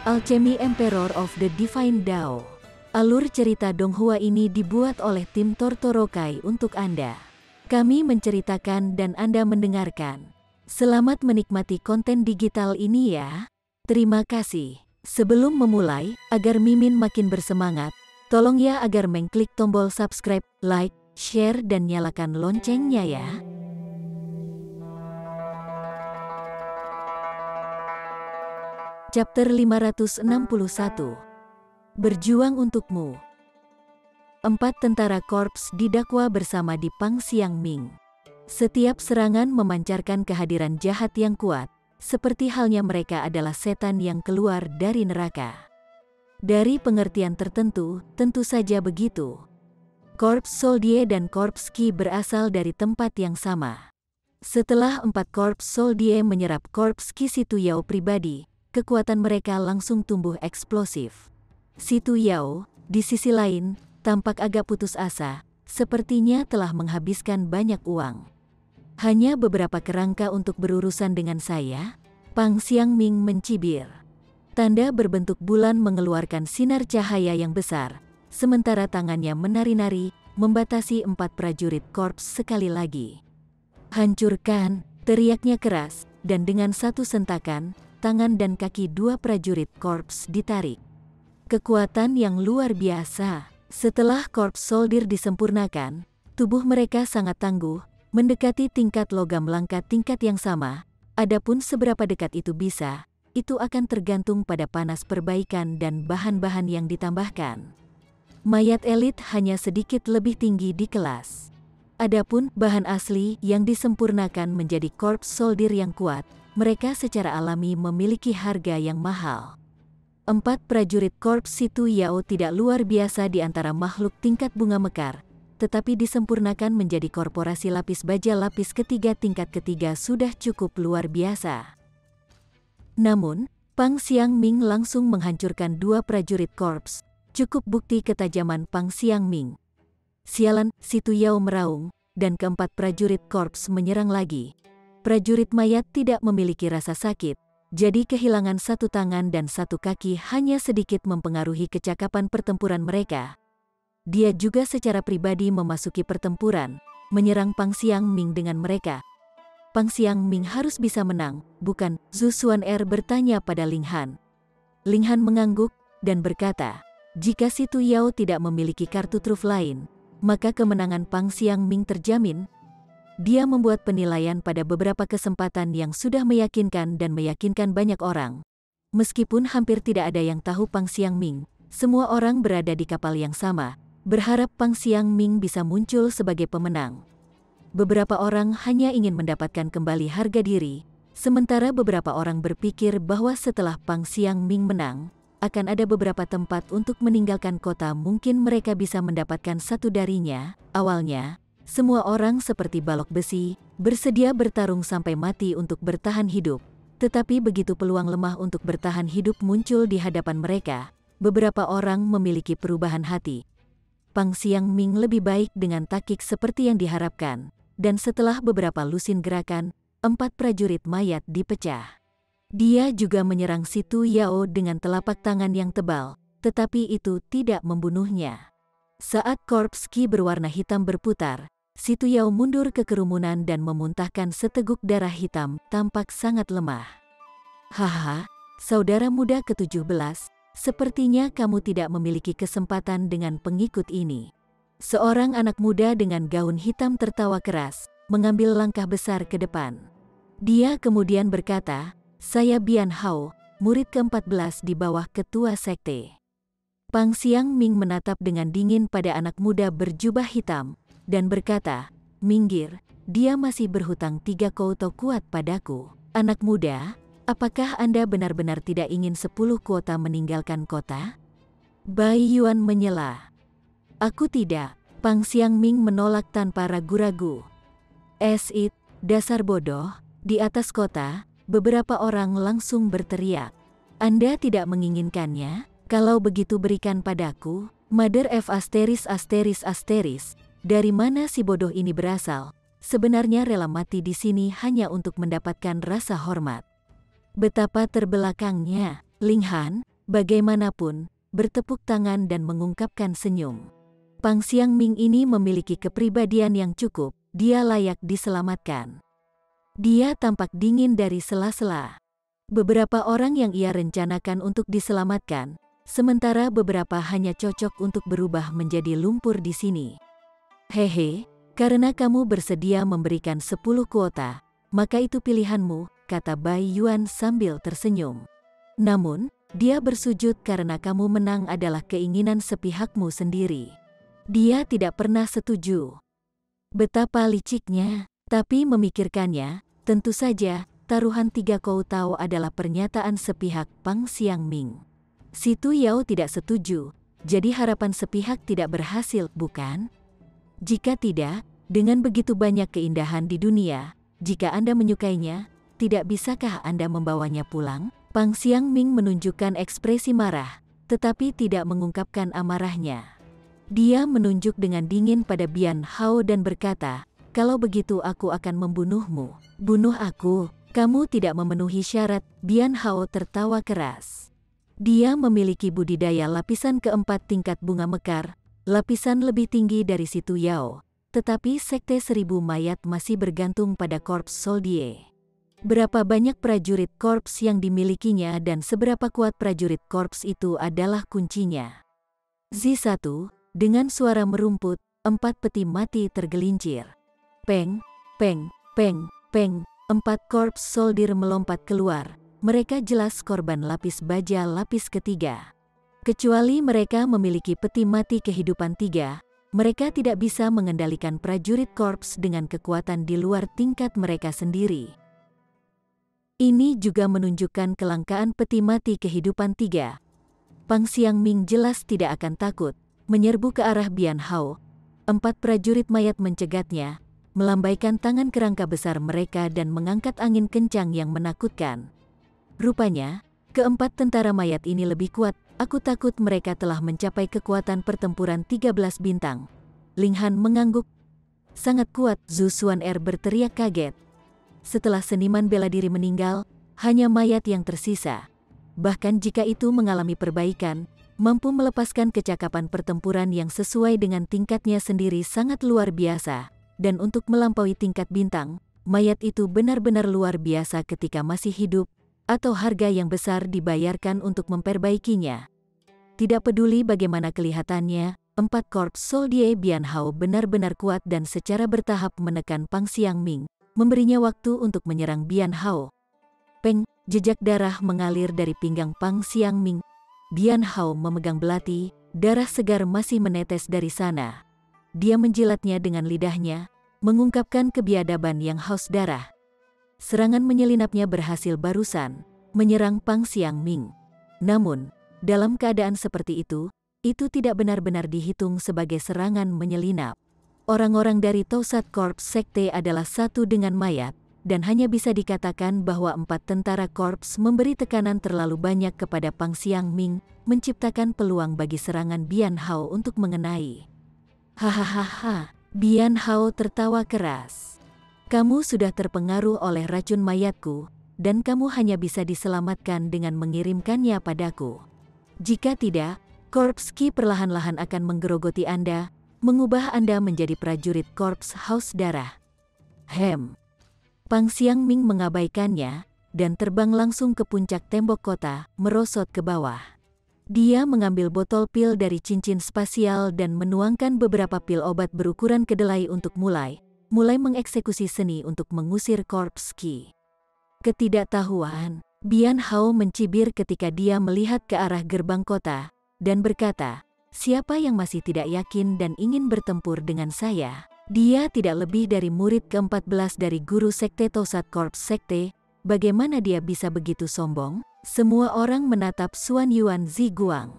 Alchemy Emperor of the Divine Dao. Alur cerita Donghua ini dibuat oleh tim Tortorokai untuk Anda. Kami menceritakan dan Anda mendengarkan. Selamat menikmati konten digital ini ya. Terima kasih. Sebelum memulai, agar Mimin makin bersemangat, tolong ya agar mengklik tombol subscribe, like, share dan nyalakan loncengnya ya. Chapter 561. Berjuang untukmu. 4 tentara korps didakwa bersama di Pang Xiang Ming. Setiap serangan memancarkan kehadiran jahat yang kuat, seperti halnya mereka adalah setan yang keluar dari neraka. Dari pengertian tertentu, tentu saja begitu. Korps Soldie dan Korps Qi berasal dari tempat yang sama. Setelah 4 Korps Soldie menyerap Korps Qi Situ Yao pribadi, kekuatan mereka langsung tumbuh eksplosif. Situ Yao, di sisi lain, tampak agak putus asa, sepertinya telah menghabiskan banyak uang. Hanya beberapa kerangka untuk berurusan dengan saya? Pang Xiang Ming mencibir. Tanda berbentuk bulan mengeluarkan sinar cahaya yang besar, sementara tangannya menari-nari, membatasi 4 prajurit korps sekali lagi. Hancurkan, teriaknya keras, dan dengan satu sentakan, tangan dan kaki 2 prajurit korps ditarik. Kekuatan yang luar biasa. Setelah korps soldier disempurnakan, tubuh mereka sangat tangguh, mendekati tingkat logam langka tingkat yang sama. Adapun seberapa dekat itu bisa, itu akan tergantung pada panas perbaikan dan bahan-bahan yang ditambahkan. Mayat elit hanya sedikit lebih tinggi di kelas. Adapun bahan asli yang disempurnakan menjadi korps soldier yang kuat, mereka secara alami memiliki harga yang mahal. 4 prajurit korps Situ Yao tidak luar biasa di antara makhluk tingkat bunga mekar, tetapi disempurnakan menjadi korporasi lapis baja lapis ketiga tingkat ketiga sudah cukup luar biasa. Namun, Pang Xiang Ming langsung menghancurkan 2 prajurit korps, cukup bukti ketajaman Pang Xiang Ming. Sialan, Situ Yao meraung, dan keempat prajurit korps menyerang lagi. Prajurit mayat tidak memiliki rasa sakit, jadi kehilangan 1 tangan dan 1 kaki hanya sedikit mempengaruhi kecakapan pertempuran mereka. Dia juga secara pribadi memasuki pertempuran, menyerang Pang Xiang Ming dengan mereka. Pang Xiang Ming harus bisa menang, bukan? Zhu Xuan'er bertanya pada Ling Han. Ling Han mengangguk, dan berkata, jika Situ Yao tidak memiliki kartu truf lain, maka kemenangan Pang Xiang Ming terjamin. Dia membuat penilaian pada beberapa kesempatan yang sudah meyakinkan dan meyakinkan banyak orang. Meskipun hampir tidak ada yang tahu Pang Xiang Ming, semua orang berada di kapal yang sama, berharap Pang Xiang Ming bisa muncul sebagai pemenang. Beberapa orang hanya ingin mendapatkan kembali harga diri, sementara beberapa orang berpikir bahwa setelah Pang Xiang Ming menang, akan ada beberapa tempat untuk meninggalkan kota mungkin mereka bisa mendapatkan satu darinya. Awalnya, semua orang seperti balok besi, bersedia bertarung sampai mati untuk bertahan hidup. Tetapi begitu peluang lemah untuk bertahan hidup muncul di hadapan mereka, beberapa orang memiliki perubahan hati. Pang Xiang Ming lebih baik dengan taktik seperti yang diharapkan, dan setelah beberapa lusin gerakan, 4 prajurit mayat dipecah. Dia juga menyerang Situ Yao dengan telapak tangan yang tebal, tetapi itu tidak membunuhnya. Saat korps Qi berwarna hitam berputar, Situ Yao mundur ke kerumunan dan memuntahkan seteguk darah hitam, tampak sangat lemah. Haha, saudara muda ke-17, sepertinya kamu tidak memiliki kesempatan dengan pengikut ini. Seorang anak muda dengan gaun hitam tertawa keras, mengambil langkah besar ke depan. Dia kemudian berkata, saya Bian Hao, murid ke-14 di bawah ketua sekte. Pang Xiang Ming menatap dengan dingin pada anak muda berjubah hitam, dan berkata, minggir, dia masih berhutang 3 kuota kuat padaku. Anak muda, apakah Anda benar-benar tidak ingin 10 kuota meninggalkan kota? Bai Yuan menyela. Aku tidak. Pang Xiang Ming menolak tanpa ragu-ragu. Dasar bodoh, di atas kota, beberapa orang langsung berteriak. Anda tidak menginginkannya? Kalau begitu berikan padaku. Mother F asteris. Dari mana si bodoh ini berasal? Sebenarnya rela mati di sini hanya untuk mendapatkan rasa hormat. Betapa terbelakangnya. Ling Han, bagaimanapun, bertepuk tangan dan mengungkapkan senyum. Pang Xiangming ini memiliki kepribadian yang cukup, dia layak diselamatkan. Dia tampak dingin dari sela-sela. Beberapa orang yang ia rencanakan untuk diselamatkan, sementara beberapa hanya cocok untuk berubah menjadi lumpur di sini. Hehe, karena kamu bersedia memberikan 10 kuota, maka itu pilihanmu, kata Bai Yuan sambil tersenyum. Namun, dia bersujud karena kamu menang adalah keinginan sepihakmu sendiri. Dia tidak pernah setuju. Betapa liciknya, tapi memikirkannya, tentu saja, taruhan 3 koutao adalah pernyataan sepihak Pang Xiangming. Si Tu Yao tidak setuju, jadi harapan sepihak tidak berhasil, bukan? Jika tidak, dengan begitu banyak keindahan di dunia, jika Anda menyukainya, tidak bisakah Anda membawanya pulang? Pang Xiangming menunjukkan ekspresi marah, tetapi tidak mengungkapkan amarahnya. Dia menunjuk dengan dingin pada Bian Hao dan berkata, kalau begitu aku akan membunuhmu. Bunuh aku, kamu tidak memenuhi syarat. Bian Hao tertawa keras. Dia memiliki budidaya lapisan keempat tingkat bunga mekar, lapisan lebih tinggi dari Si Tu Yao, tetapi Sekte 1000 Mayat masih bergantung pada Korps Soldier. Berapa banyak prajurit korps yang dimilikinya dan seberapa kuat prajurit korps itu adalah kuncinya. Z1, dengan suara merumput, 4 peti mati tergelincir. Peng, peng, peng, peng, 4 korps soldier melompat keluar. Mereka jelas korban lapis baja lapis ketiga. Kecuali mereka memiliki peti mati kehidupan 3, mereka tidak bisa mengendalikan prajurit korps dengan kekuatan di luar tingkat mereka sendiri. Ini juga menunjukkan kelangkaan peti mati kehidupan 3. Pang Xiangming jelas tidak akan takut menyerbu ke arah Bian Hao. 4 prajurit mayat mencegatnya, melambaikan tangan kerangka besar mereka dan mengangkat angin kencang yang menakutkan. Rupanya, keempat tentara mayat ini lebih kuat. Aku takut mereka telah mencapai kekuatan pertempuran 13 bintang. Ling Han mengangguk. Sangat kuat, Zhu Xuan-er berteriak kaget. Setelah seniman bela diri meninggal, hanya mayat yang tersisa. Bahkan jika itu mengalami perbaikan, mampu melepaskan kecakapan pertempuran yang sesuai dengan tingkatnya sendiri sangat luar biasa. Dan untuk melampaui tingkat bintang, mayat itu benar-benar luar biasa ketika masih hidup, atau harga yang besar dibayarkan untuk memperbaikinya. Tidak peduli bagaimana kelihatannya, 4 korps soldier Bian Hao benar-benar kuat dan secara bertahap menekan Pang Xiangming, memberinya waktu untuk menyerang Bian Hao. Peng, jejak darah mengalir dari pinggang Pang Xiangming. Bian Hao memegang belati, darah segar masih menetes dari sana. Dia menjilatnya dengan lidahnya, mengungkapkan kebiadaban yang haus darah. Serangan menyelinapnya berhasil barusan, menyerang Pang Xiangming. Namun, dalam keadaan seperti itu tidak benar-benar dihitung sebagai serangan menyelinap. Orang-orang dari Tausat Korps Sekte adalah satu dengan mayat, dan hanya bisa dikatakan bahwa 4 tentara korps memberi tekanan terlalu banyak kepada Pang Xiangming, menciptakan peluang bagi serangan Bian Hao untuk mengenai. Hahaha, Bian Hao tertawa keras. Kamu sudah terpengaruh oleh racun mayatku, dan kamu hanya bisa diselamatkan dengan mengirimkannya padaku. Jika tidak, Korps Qi perlahan-lahan akan menggerogoti Anda, mengubah Anda menjadi prajurit Korps Haus Darah. Pang Xiangming mengabaikannya, dan terbang langsung ke puncak tembok kota, merosot ke bawah. Dia mengambil botol pil dari cincin spasial dan menuangkan beberapa pil obat berukuran kedelai untuk mulai mengeksekusi seni untuk mengusir Korps Qi. Ketidaktahuan, Bian Hao mencibir ketika dia melihat ke arah gerbang kota, dan berkata, siapa yang masih tidak yakin dan ingin bertempur dengan saya? Dia tidak lebih dari murid ke-14 dari guru sekte Tausat Korps Sekte. Bagaimana dia bisa begitu sombong? Semua orang menatap Xuan Yuan Ziguang.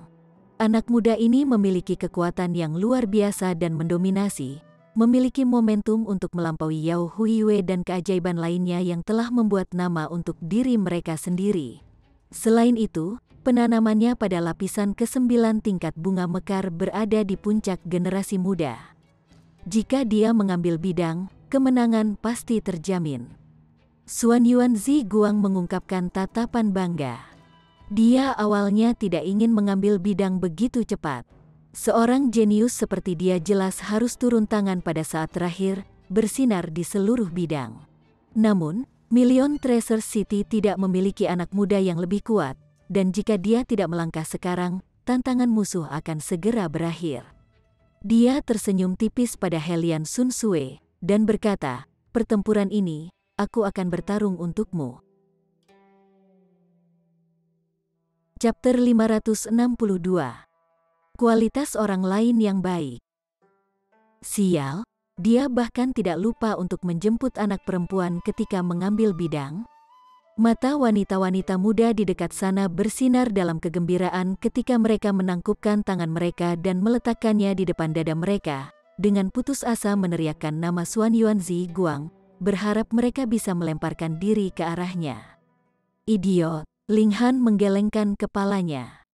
Anak muda ini memiliki kekuatan yang luar biasa dan mendominasi, memiliki momentum untuk melampaui Yao Huiyue dan keajaiban lainnya yang telah membuat nama untuk diri mereka sendiri. Selain itu, penanamannya pada lapisan ke-9 tingkat bunga mekar berada di puncak generasi muda. Jika dia mengambil bidang, kemenangan pasti terjamin. Xuan Yuan Ziguang mengungkapkan tatapan bangga. Dia awalnya tidak ingin mengambil bidang begitu cepat. Seorang jenius seperti dia jelas harus turun tangan pada saat terakhir, bersinar di seluruh bidang. Namun, Million Treasure City tidak memiliki anak muda yang lebih kuat, dan jika dia tidak melangkah sekarang, tantangan musuh akan segera berakhir. Dia tersenyum tipis pada Helian Sun Sue, dan berkata, "Pertempuran ini, aku akan bertarung untukmu." Chapter 562. Kualitas orang lain yang baik. Sial, dia bahkan tidak lupa untuk menjemput anak perempuan ketika mengambil bidang. Mata wanita-wanita muda di dekat sana bersinar dalam kegembiraan ketika mereka menangkupkan tangan mereka dan meletakkannya di depan dada mereka, dengan putus asa meneriakkan nama Xuan Yuanzi Guang, berharap mereka bisa melemparkan diri ke arahnya. "Idiot!" Ling Han menggelengkan kepalanya.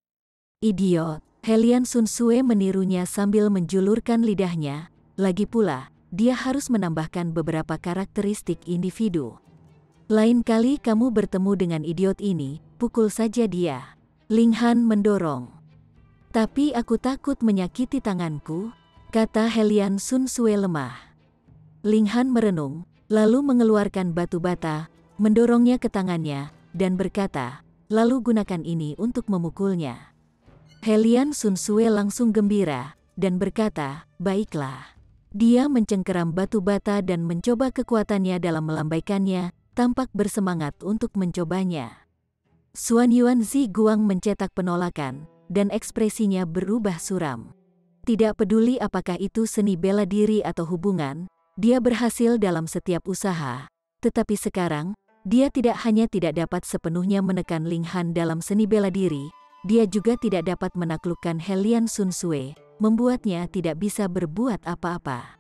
"Idiot!" Helian Sun Sue menirunya sambil menjulurkan lidahnya. Lagi pula, dia harus menambahkan beberapa karakteristik individu. "Lain kali kamu bertemu dengan idiot ini, pukul saja dia." Ling Han mendorong. "Tapi aku takut menyakiti tanganku," kata Helian Sun Sue lemah. Ling Han merenung, lalu mengeluarkan batu bata, mendorongnya ke tangannya, dan berkata, "Lalu gunakan ini untuk memukulnya." Helian Sun Sue langsung gembira, dan berkata, "Baiklah." Dia mencengkeram batu bata dan mencoba kekuatannya dalam melambaikannya, tampak bersemangat untuk mencobanya. Xuan Yuanzi Guang mencetak penolakan, dan ekspresinya berubah suram. Tidak peduli apakah itu seni bela diri atau hubungan, dia berhasil dalam setiap usaha. Tetapi sekarang, dia tidak hanya tidak dapat sepenuhnya menekan Ling Han dalam seni bela diri, dia juga tidak dapat menaklukkan Helian Sun Sue, membuatnya tidak bisa berbuat apa-apa.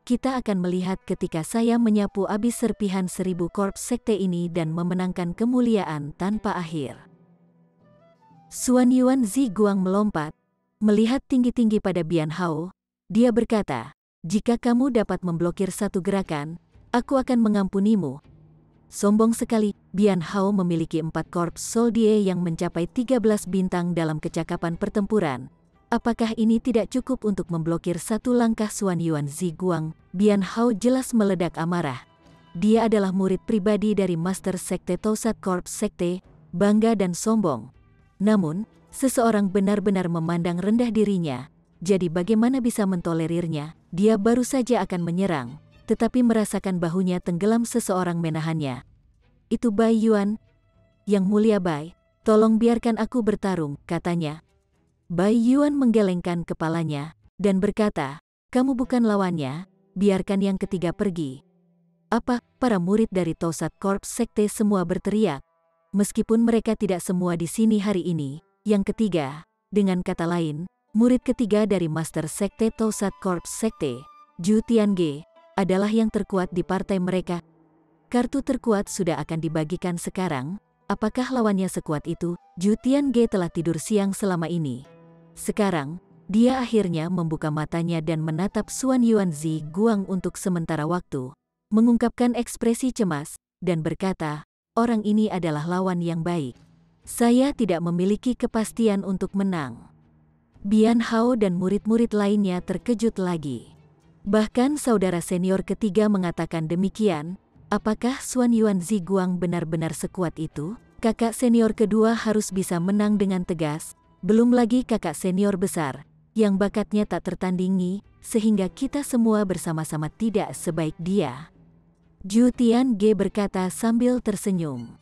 Kita akan melihat ketika saya menyapu habis serpihan 1000 korps sekte ini dan memenangkan kemuliaan tanpa akhir. Xuan Yuanzi Guang melompat, melihat tinggi-tinggi pada Bian Hao. Dia berkata, "Jika kamu dapat memblokir satu gerakan, aku akan mengampunimu." Sombong sekali, Bian Hao memiliki 4 korps soldier yang mencapai 13 bintang dalam kecakapan pertempuran. Apakah ini tidak cukup untuk memblokir satu langkah Xuan Yuanzi Guang? Bian Hao jelas meledak amarah. Dia adalah murid pribadi dari Master Sekte Tausat Korps Sekte, bangga dan sombong. Namun, seseorang benar-benar memandang rendah dirinya, jadi bagaimana bisa mentolerirnya? Dia baru saja akan menyerang, tetapi merasakan bahunya tenggelam seseorang menahannya. "Itu Bai Yuan." "Yang mulia Bai, tolong biarkan aku bertarung," katanya. Bai Yuan menggelengkan kepalanya, dan berkata, "Kamu bukan lawannya, biarkan yang ketiga pergi." "Apa?" Para murid dari Tausat Korps Sekte semua berteriak. Meskipun mereka tidak semua di sini hari ini, yang ketiga, dengan kata lain, murid ketiga dari Master Sekte Tausat Korps Sekte, Zhu Tiange, adalah yang terkuat di partai mereka. Kartu terkuat sudah akan dibagikan sekarang. Apakah lawannya sekuat itu? Zhu Tiange telah tidur siang selama ini. Sekarang, dia akhirnya membuka matanya dan menatap Xuan Yuanzi Guang untuk sementara waktu, mengungkapkan ekspresi cemas, dan berkata, "Orang ini adalah lawan yang baik. Saya tidak memiliki kepastian untuk menang." Bian Hao dan murid-murid lainnya terkejut lagi. Bahkan saudara senior ketiga mengatakan demikian. Apakah Xuan Yuanzi Guang benar-benar sekuat itu? Kakak senior kedua harus bisa menang dengan tegas, belum lagi kakak senior besar, yang bakatnya tak tertandingi, sehingga kita semua bersama-sama tidak sebaik dia. Zhu Tiange berkata sambil tersenyum.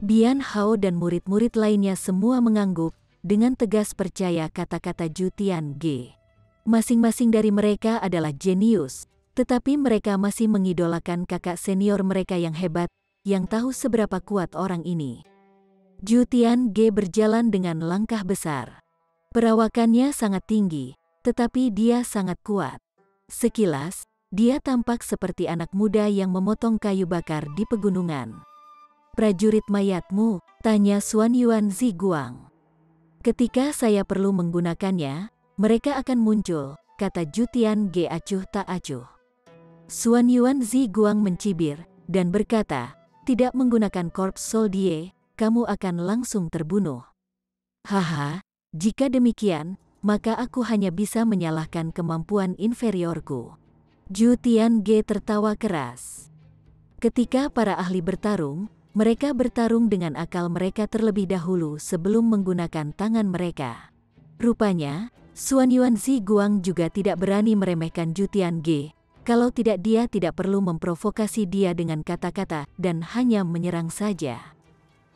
Bian Hao dan murid-murid lainnya semua mengangguk, dengan tegas percaya kata-kata Zhu Tiange. Masing-masing dari mereka adalah jenius, tetapi mereka masih mengidolakan kakak senior mereka yang hebat, yang tahu seberapa kuat orang ini. Zhu Tiange berjalan dengan langkah besar. Perawakannya sangat tinggi, tetapi dia sangat kuat. Sekilas, dia tampak seperti anak muda yang memotong kayu bakar di pegunungan. "Prajurit mayatmu?" tanya Xuan Yuanzi Guang. "Ketika saya perlu menggunakannya, mereka akan muncul," kata Zhu Tiange acuh tak acuh. Xuan Yuanzi Guang mencibir, dan berkata, "Tidak menggunakan korps soldier, kamu akan langsung terbunuh. Haha, jika demikian, maka aku hanya bisa menyalahkan kemampuan inferiorku. Zhu Tiange tertawa keras. Ketika para ahli bertarung, mereka bertarung dengan akal mereka terlebih dahulu sebelum menggunakan tangan mereka. Rupanya, Xuan Yuanzi Guang juga tidak berani meremehkan Zhu Tiange. Kalau tidak, dia tidak perlu memprovokasi dia dengan kata-kata dan hanya menyerang saja.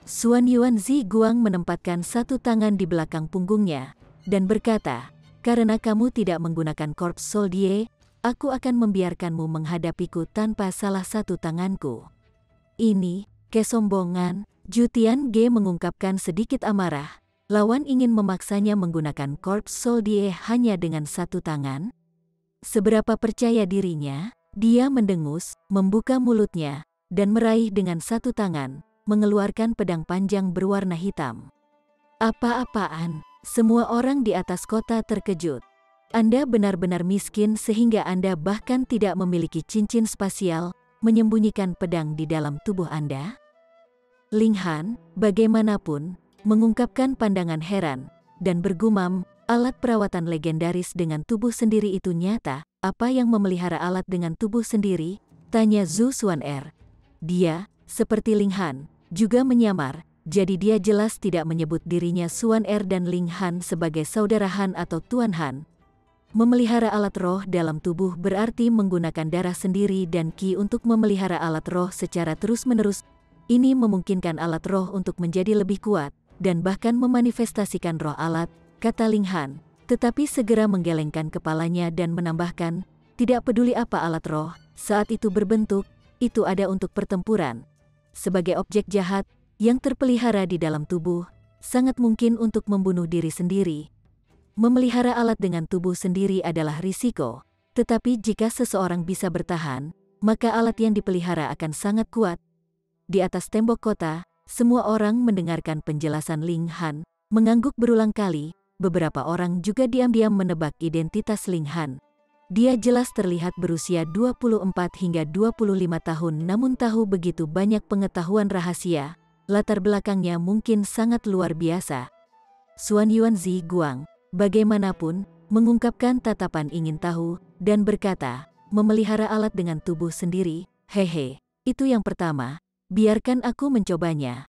Xuan Yuanzi Guang menempatkan satu tangan di belakang punggungnya dan berkata, "Karena kamu tidak menggunakan Corps Soldier, aku akan membiarkanmu menghadapiku tanpa salah satu tanganku." Ini kesombongan. Zhu Tiange mengungkapkan sedikit amarah. Lawan ingin memaksanya menggunakan Corps Soldier hanya dengan satu tangan. Seberapa percaya dirinya, dia mendengus, membuka mulutnya, dan meraih dengan satu tangan, mengeluarkan pedang panjang berwarna hitam. Apa-apaan? Semua orang di atas kota terkejut. Anda benar-benar miskin sehingga Anda bahkan tidak memiliki cincin spasial, menyembunyikan pedang di dalam tubuh Anda? Ling Han, bagaimanapun, mengungkapkan pandangan heran, dan bergumam, alat perawatan legendaris dengan tubuh sendiri itu nyata. Apa yang memelihara alat dengan tubuh sendiri? Tanya Zhu Xuan'er. Dia, seperti Ling Han, juga menyamar, jadi dia jelas tidak menyebut dirinya Xuan'er dan Ling Han sebagai saudara Han atau Tuan Han. Memelihara alat roh dalam tubuh berarti menggunakan darah sendiri dan ki untuk memelihara alat roh secara terus-menerus. Ini memungkinkan alat roh untuk menjadi lebih kuat, dan bahkan memanifestasikan roh alat, kata Ling Han, tetapi segera menggelengkan kepalanya dan menambahkan, tidak peduli apa alat roh, saat itu berbentuk, itu ada untuk pertempuran. Sebagai objek jahat, yang terpelihara di dalam tubuh, sangat mungkin untuk membunuh diri sendiri. Memelihara alat dengan tubuh sendiri adalah risiko, tetapi jika seseorang bisa bertahan, maka alat yang dipelihara akan sangat kuat. Di atas tembok kota, semua orang mendengarkan penjelasan Ling Han, mengangguk berulang kali. Beberapa orang juga diam-diam menebak identitas Ling Han. Dia jelas terlihat berusia 24 hingga 25 tahun namun tahu begitu banyak pengetahuan rahasia, latar belakangnya mungkin sangat luar biasa. Xuan Yuanzi Guang, bagaimanapun, mengungkapkan tatapan ingin tahu, dan berkata, memelihara alat dengan tubuh sendiri, hehe, itu yang pertama, biarkan aku mencobanya.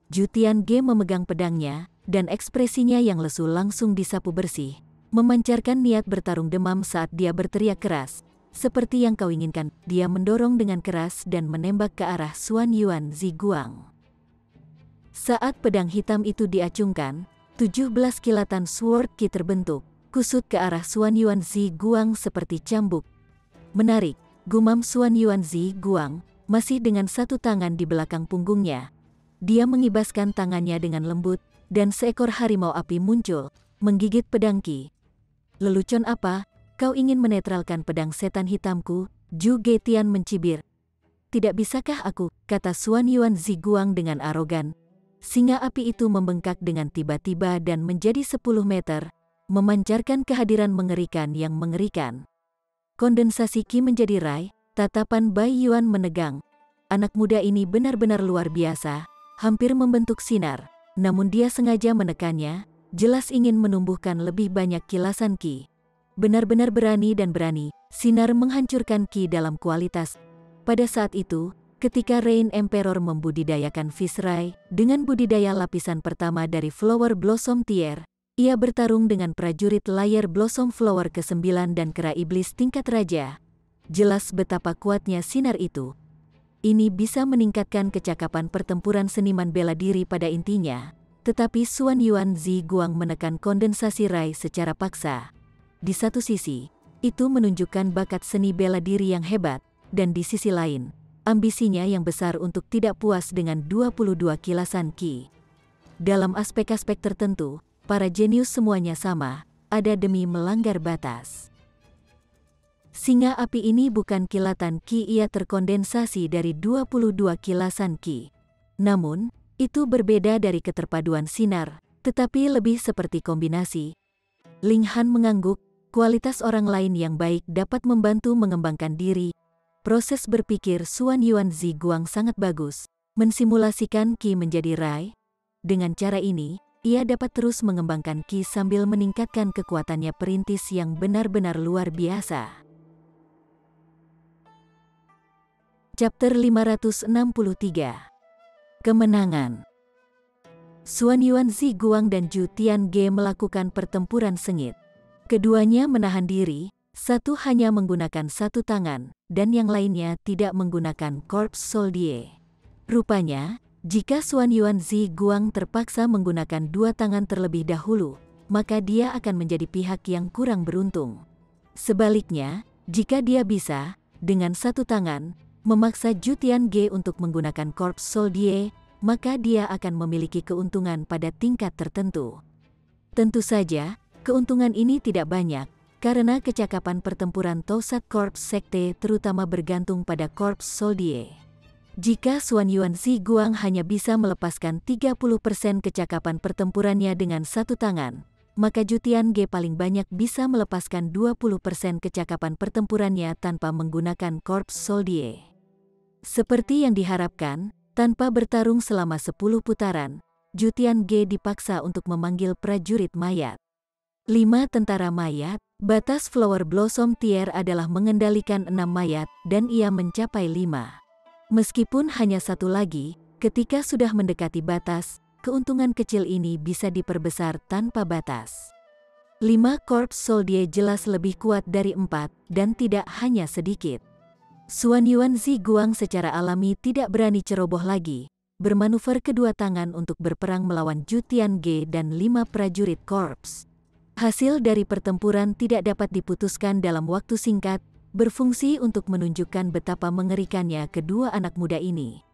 Zhu Tiange memegang pedangnya, dan ekspresinya yang lesu langsung disapu bersih, memancarkan niat bertarung demam saat dia berteriak keras. Seperti yang kau inginkan, dia mendorong dengan keras dan menembak ke arah Xuan Yuanzi Guang. Saat pedang hitam itu diacungkan, 17 kilatan sword ki terbentuk, kusut ke arah Xuan Yuanzi Guang seperti cambuk. Menarik, gumam Xuan Yuanzi Guang, masih dengan satu tangan di belakang punggungnya. Dia mengibaskan tangannya dengan lembut, dan seekor harimau api muncul, menggigit pedang ki. Lelucon apa, kau ingin menetralkan pedang setan hitamku? Zhu Getian mencibir. Tidak bisakah aku, kata Xuan Yuanzi Guang dengan arogan. Singa api itu membengkak dengan tiba-tiba dan menjadi 10 meter, memancarkan kehadiran mengerikan yang mengerikan. Kondensasi ki menjadi rai, tatapan Bai Yuan menegang. Anak muda ini benar-benar luar biasa, hampir membentuk sinar, namun dia sengaja menekannya, jelas ingin menumbuhkan lebih banyak kilasan ki. Benar-benar berani dan berani, sinar menghancurkan ki dalam kualitas. Pada saat itu, ketika Rain Emperor membudidayakan Fish Rai, dengan budidaya lapisan pertama dari Flower Blossom Tier, ia bertarung dengan prajurit layar Blossom Flower ke-9 dan kera iblis tingkat raja. Jelas betapa kuatnya sinar itu. Ini bisa meningkatkan kecakapan pertempuran seniman bela diri pada intinya, tetapi Xuan Yuanzi Guang menekan kondensasi rai secara paksa. Di satu sisi, itu menunjukkan bakat seni bela diri yang hebat, dan di sisi lain, ambisinya yang besar untuk tidak puas dengan 22 kilasan ki. Dalam aspek-aspek tertentu, para jenius semuanya sama, ada demi melanggar batas. Singa api ini bukan kilatan ki, ia terkondensasi dari 22 kilasan ki. Namun, itu berbeda dari keterpaduan sinar, tetapi lebih seperti kombinasi. Ling Han mengangguk, kualitas orang lain yang baik dapat membantu mengembangkan diri. Proses berpikir Xuan Yuanzi Guang sangat bagus, mensimulasikan Qi menjadi Rai. Dengan cara ini, ia dapat terus mengembangkan Qi sambil meningkatkan kekuatannya perintis yang benar-benar luar biasa. Chapter 563. Kemenangan. Xuan Yuan Ziguang dan Zhu Tiange melakukan pertempuran sengit. Keduanya menahan diri, satu hanya menggunakan satu tangan, dan yang lainnya tidak menggunakan Corps Soldier. Rupanya, jika Xuan Yuan Ziguang terpaksa menggunakan dua tangan terlebih dahulu, maka dia akan menjadi pihak yang kurang beruntung. Sebaliknya, jika dia bisa, dengan satu tangan, memaksa Zhu Tiange untuk menggunakan Corps Soldier, maka dia akan memiliki keuntungan pada tingkat tertentu. Tentu saja, keuntungan ini tidak banyak, karena kecakapan pertempuran Toussaint Corps Sekte terutama bergantung pada Corps Soldier. Jika Xuan Yuan Ziguang hanya bisa melepaskan 30% kecakapan pertempurannya dengan satu tangan, maka Zhu Tiange paling banyak bisa melepaskan 20% kecakapan pertempurannya tanpa menggunakan Corps Soldier. Seperti yang diharapkan, tanpa bertarung selama 10 putaran, Zhu Tiange dipaksa untuk memanggil prajurit mayat. 5 tentara mayat, batas Flower Blossom Tier adalah mengendalikan 6 mayat dan ia mencapai 5. Meskipun hanya satu lagi, ketika sudah mendekati batas, keuntungan kecil ini bisa diperbesar tanpa batas. 5 Corps Soldier jelas lebih kuat dari 4 dan tidak hanya sedikit. Xuan Yuan Ziguang secara alami tidak berani ceroboh lagi, bermanuver kedua tangan untuk berperang melawan Zhu Tiange dan 5 prajurit korps. Hasil dari pertempuran tidak dapat diputuskan dalam waktu singkat, berfungsi untuk menunjukkan betapa mengerikannya kedua anak muda ini.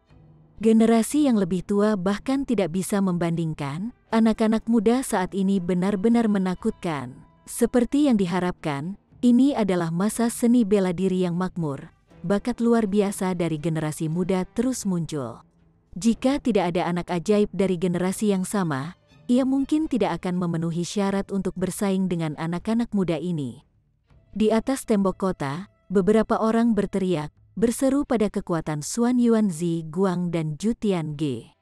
Generasi yang lebih tua bahkan tidak bisa membandingkan, anak-anak muda saat ini benar-benar menakutkan. Seperti yang diharapkan, ini adalah masa seni bela diri yang makmur. Bakat luar biasa dari generasi muda terus muncul. Jika tidak ada anak ajaib dari generasi yang sama, ia mungkin tidak akan memenuhi syarat untuk bersaing dengan anak-anak muda ini. Di atas tembok kota, beberapa orang berteriak, berseru pada kekuatan Xuan Yuan Ziguang dan Zhu Tiange.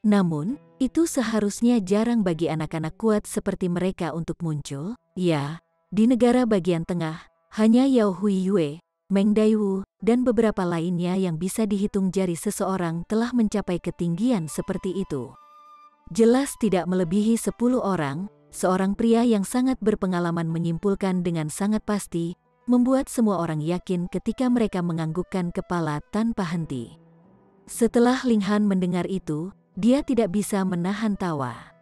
Namun, itu seharusnya jarang bagi anak-anak kuat seperti mereka untuk muncul. Ya, di negara bagian tengah, hanya Yao Huiyue, Meng Daiwu, dan beberapa lainnya yang bisa dihitung jari seseorang telah mencapai ketinggian seperti itu. Jelas tidak melebihi 10 orang, seorang pria yang sangat berpengalaman menyimpulkan dengan sangat pasti, membuat semua orang yakin ketika mereka menganggukkan kepala tanpa henti. Setelah Ling Han mendengar itu, dia tidak bisa menahan tawa.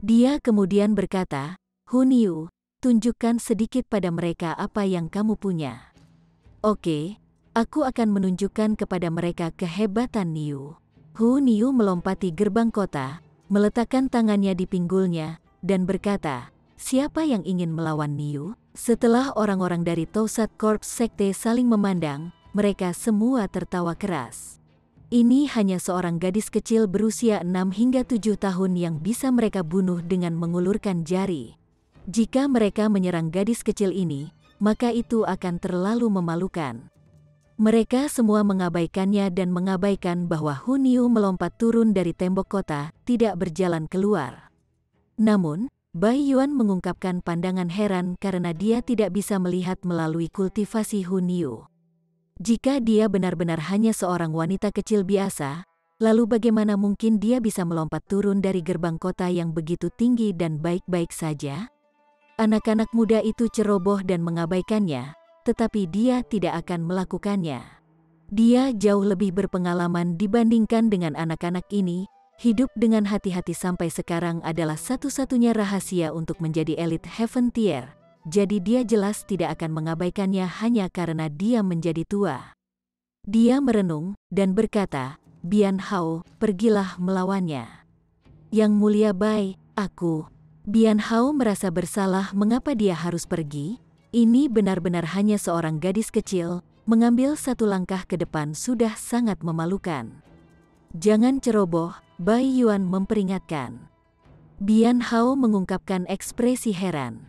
Dia kemudian berkata, "Hun Yu, tunjukkan sedikit pada mereka apa yang kamu punya." "Oke, aku akan menunjukkan kepada mereka kehebatan Niu." Hu Niu melompati gerbang kota, meletakkan tangannya di pinggulnya, dan berkata, "Siapa yang ingin melawan Niu?" Setelah orang-orang dari Toussaint Corps Sekte saling memandang, mereka semua tertawa keras. Ini hanya seorang gadis kecil berusia 6 hingga 7 tahun yang bisa mereka bunuh dengan mengulurkan jari. Jika mereka menyerang gadis kecil ini, maka itu akan terlalu memalukan. Mereka semua mengabaikannya dan mengabaikan bahwa Hun Yu melompat turun dari tembok kota, tidak berjalan keluar. Namun, Bai Yuan mengungkapkan pandangan heran karena dia tidak bisa melihat melalui kultivasi Hun Yu. Jika dia benar-benar hanya seorang wanita kecil biasa, lalu bagaimana mungkin dia bisa melompat turun dari gerbang kota yang begitu tinggi dan baik-baik saja? Anak-anak muda itu ceroboh dan mengabaikannya, tetapi dia tidak akan melakukannya. Dia jauh lebih berpengalaman dibandingkan dengan anak-anak ini. Hidup dengan hati-hati sampai sekarang adalah satu-satunya rahasia untuk menjadi elit Heaven Tier. Jadi dia jelas tidak akan mengabaikannya hanya karena dia menjadi tua. Dia merenung dan berkata, "Bian Hao, pergilah melawannya." "Yang mulia Bai, aku..." Bian Hao merasa bersalah mengapa dia harus pergi. Ini benar-benar hanya seorang gadis kecil, mengambil satu langkah ke depan sudah sangat memalukan. "Jangan ceroboh," Bai Yuan memperingatkan. Bian Hao mengungkapkan ekspresi heran.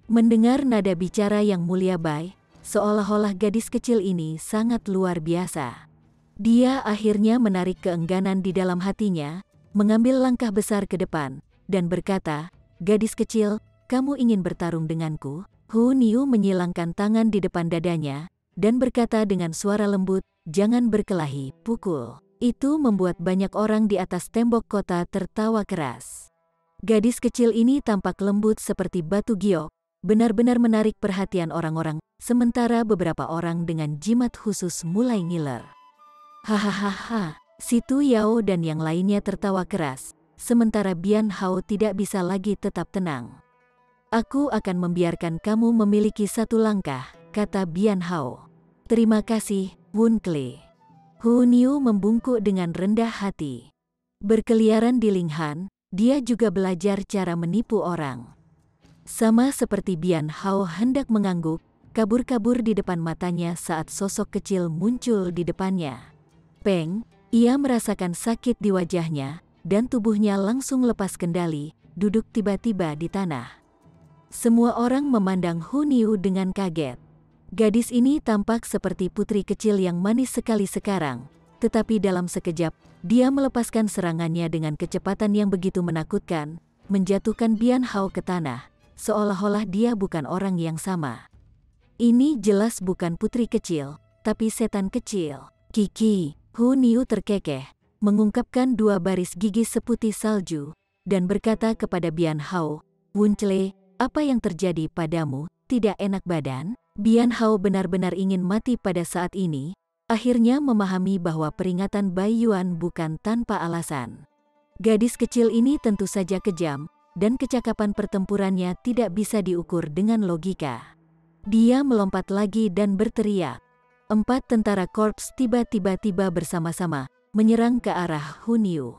Mendengar nada bicara yang mulia Bai, seolah-olah gadis kecil ini sangat luar biasa. Dia akhirnya menarik keengganan di dalam hatinya, mengambil langkah besar ke depan, dan berkata, "Gadis kecil, kamu ingin bertarung denganku?" Hu Niu menyilangkan tangan di depan dadanya, dan berkata dengan suara lembut, "Jangan berkelahi, pukul." Itu membuat banyak orang di atas tembok kota tertawa keras. Gadis kecil ini tampak lembut seperti batu giok, benar-benar menarik perhatian orang-orang, sementara beberapa orang dengan jimat khusus mulai ngiler. Hahaha, si Tu Yao dan yang lainnya tertawa keras, sementara Bian Hao tidak bisa lagi tetap tenang. "Aku akan membiarkan kamu memiliki satu langkah," kata Bian Hao. "Terima kasih, Wun Kle." Hu Niu membungkuk dengan rendah hati. Berkeliaran di Linghan, dia juga belajar cara menipu orang. Sama seperti Bian Hao hendak mengangguk, kabur-kabur di depan matanya saat sosok kecil muncul di depannya. Peng, ia merasakan sakit di wajahnya, dan tubuhnya langsung lepas kendali, duduk tiba-tiba di tanah. Semua orang memandang Hu Niu dengan kaget. Gadis ini tampak seperti putri kecil yang manis sekali sekarang, tetapi dalam sekejap, dia melepaskan serangannya dengan kecepatan yang begitu menakutkan, menjatuhkan Bian Hao ke tanah, seolah-olah dia bukan orang yang sama. Ini jelas bukan putri kecil, tapi setan kecil. "Kiki," Hu Niu terkekeh, mengungkapkan dua baris gigi seputih salju, dan berkata kepada Bian Hao, "Wun Kle, apa yang terjadi padamu? Tidak enak badan?" Bian Hao benar-benar ingin mati pada saat ini, akhirnya memahami bahwa peringatan Bai Yuan bukan tanpa alasan. Gadis kecil ini tentu saja kejam, dan kecakapan pertempurannya tidak bisa diukur dengan logika. Dia melompat lagi dan berteriak. 4 tentara korps tiba-tiba bersama-sama, menyerang ke arah Hu Niu.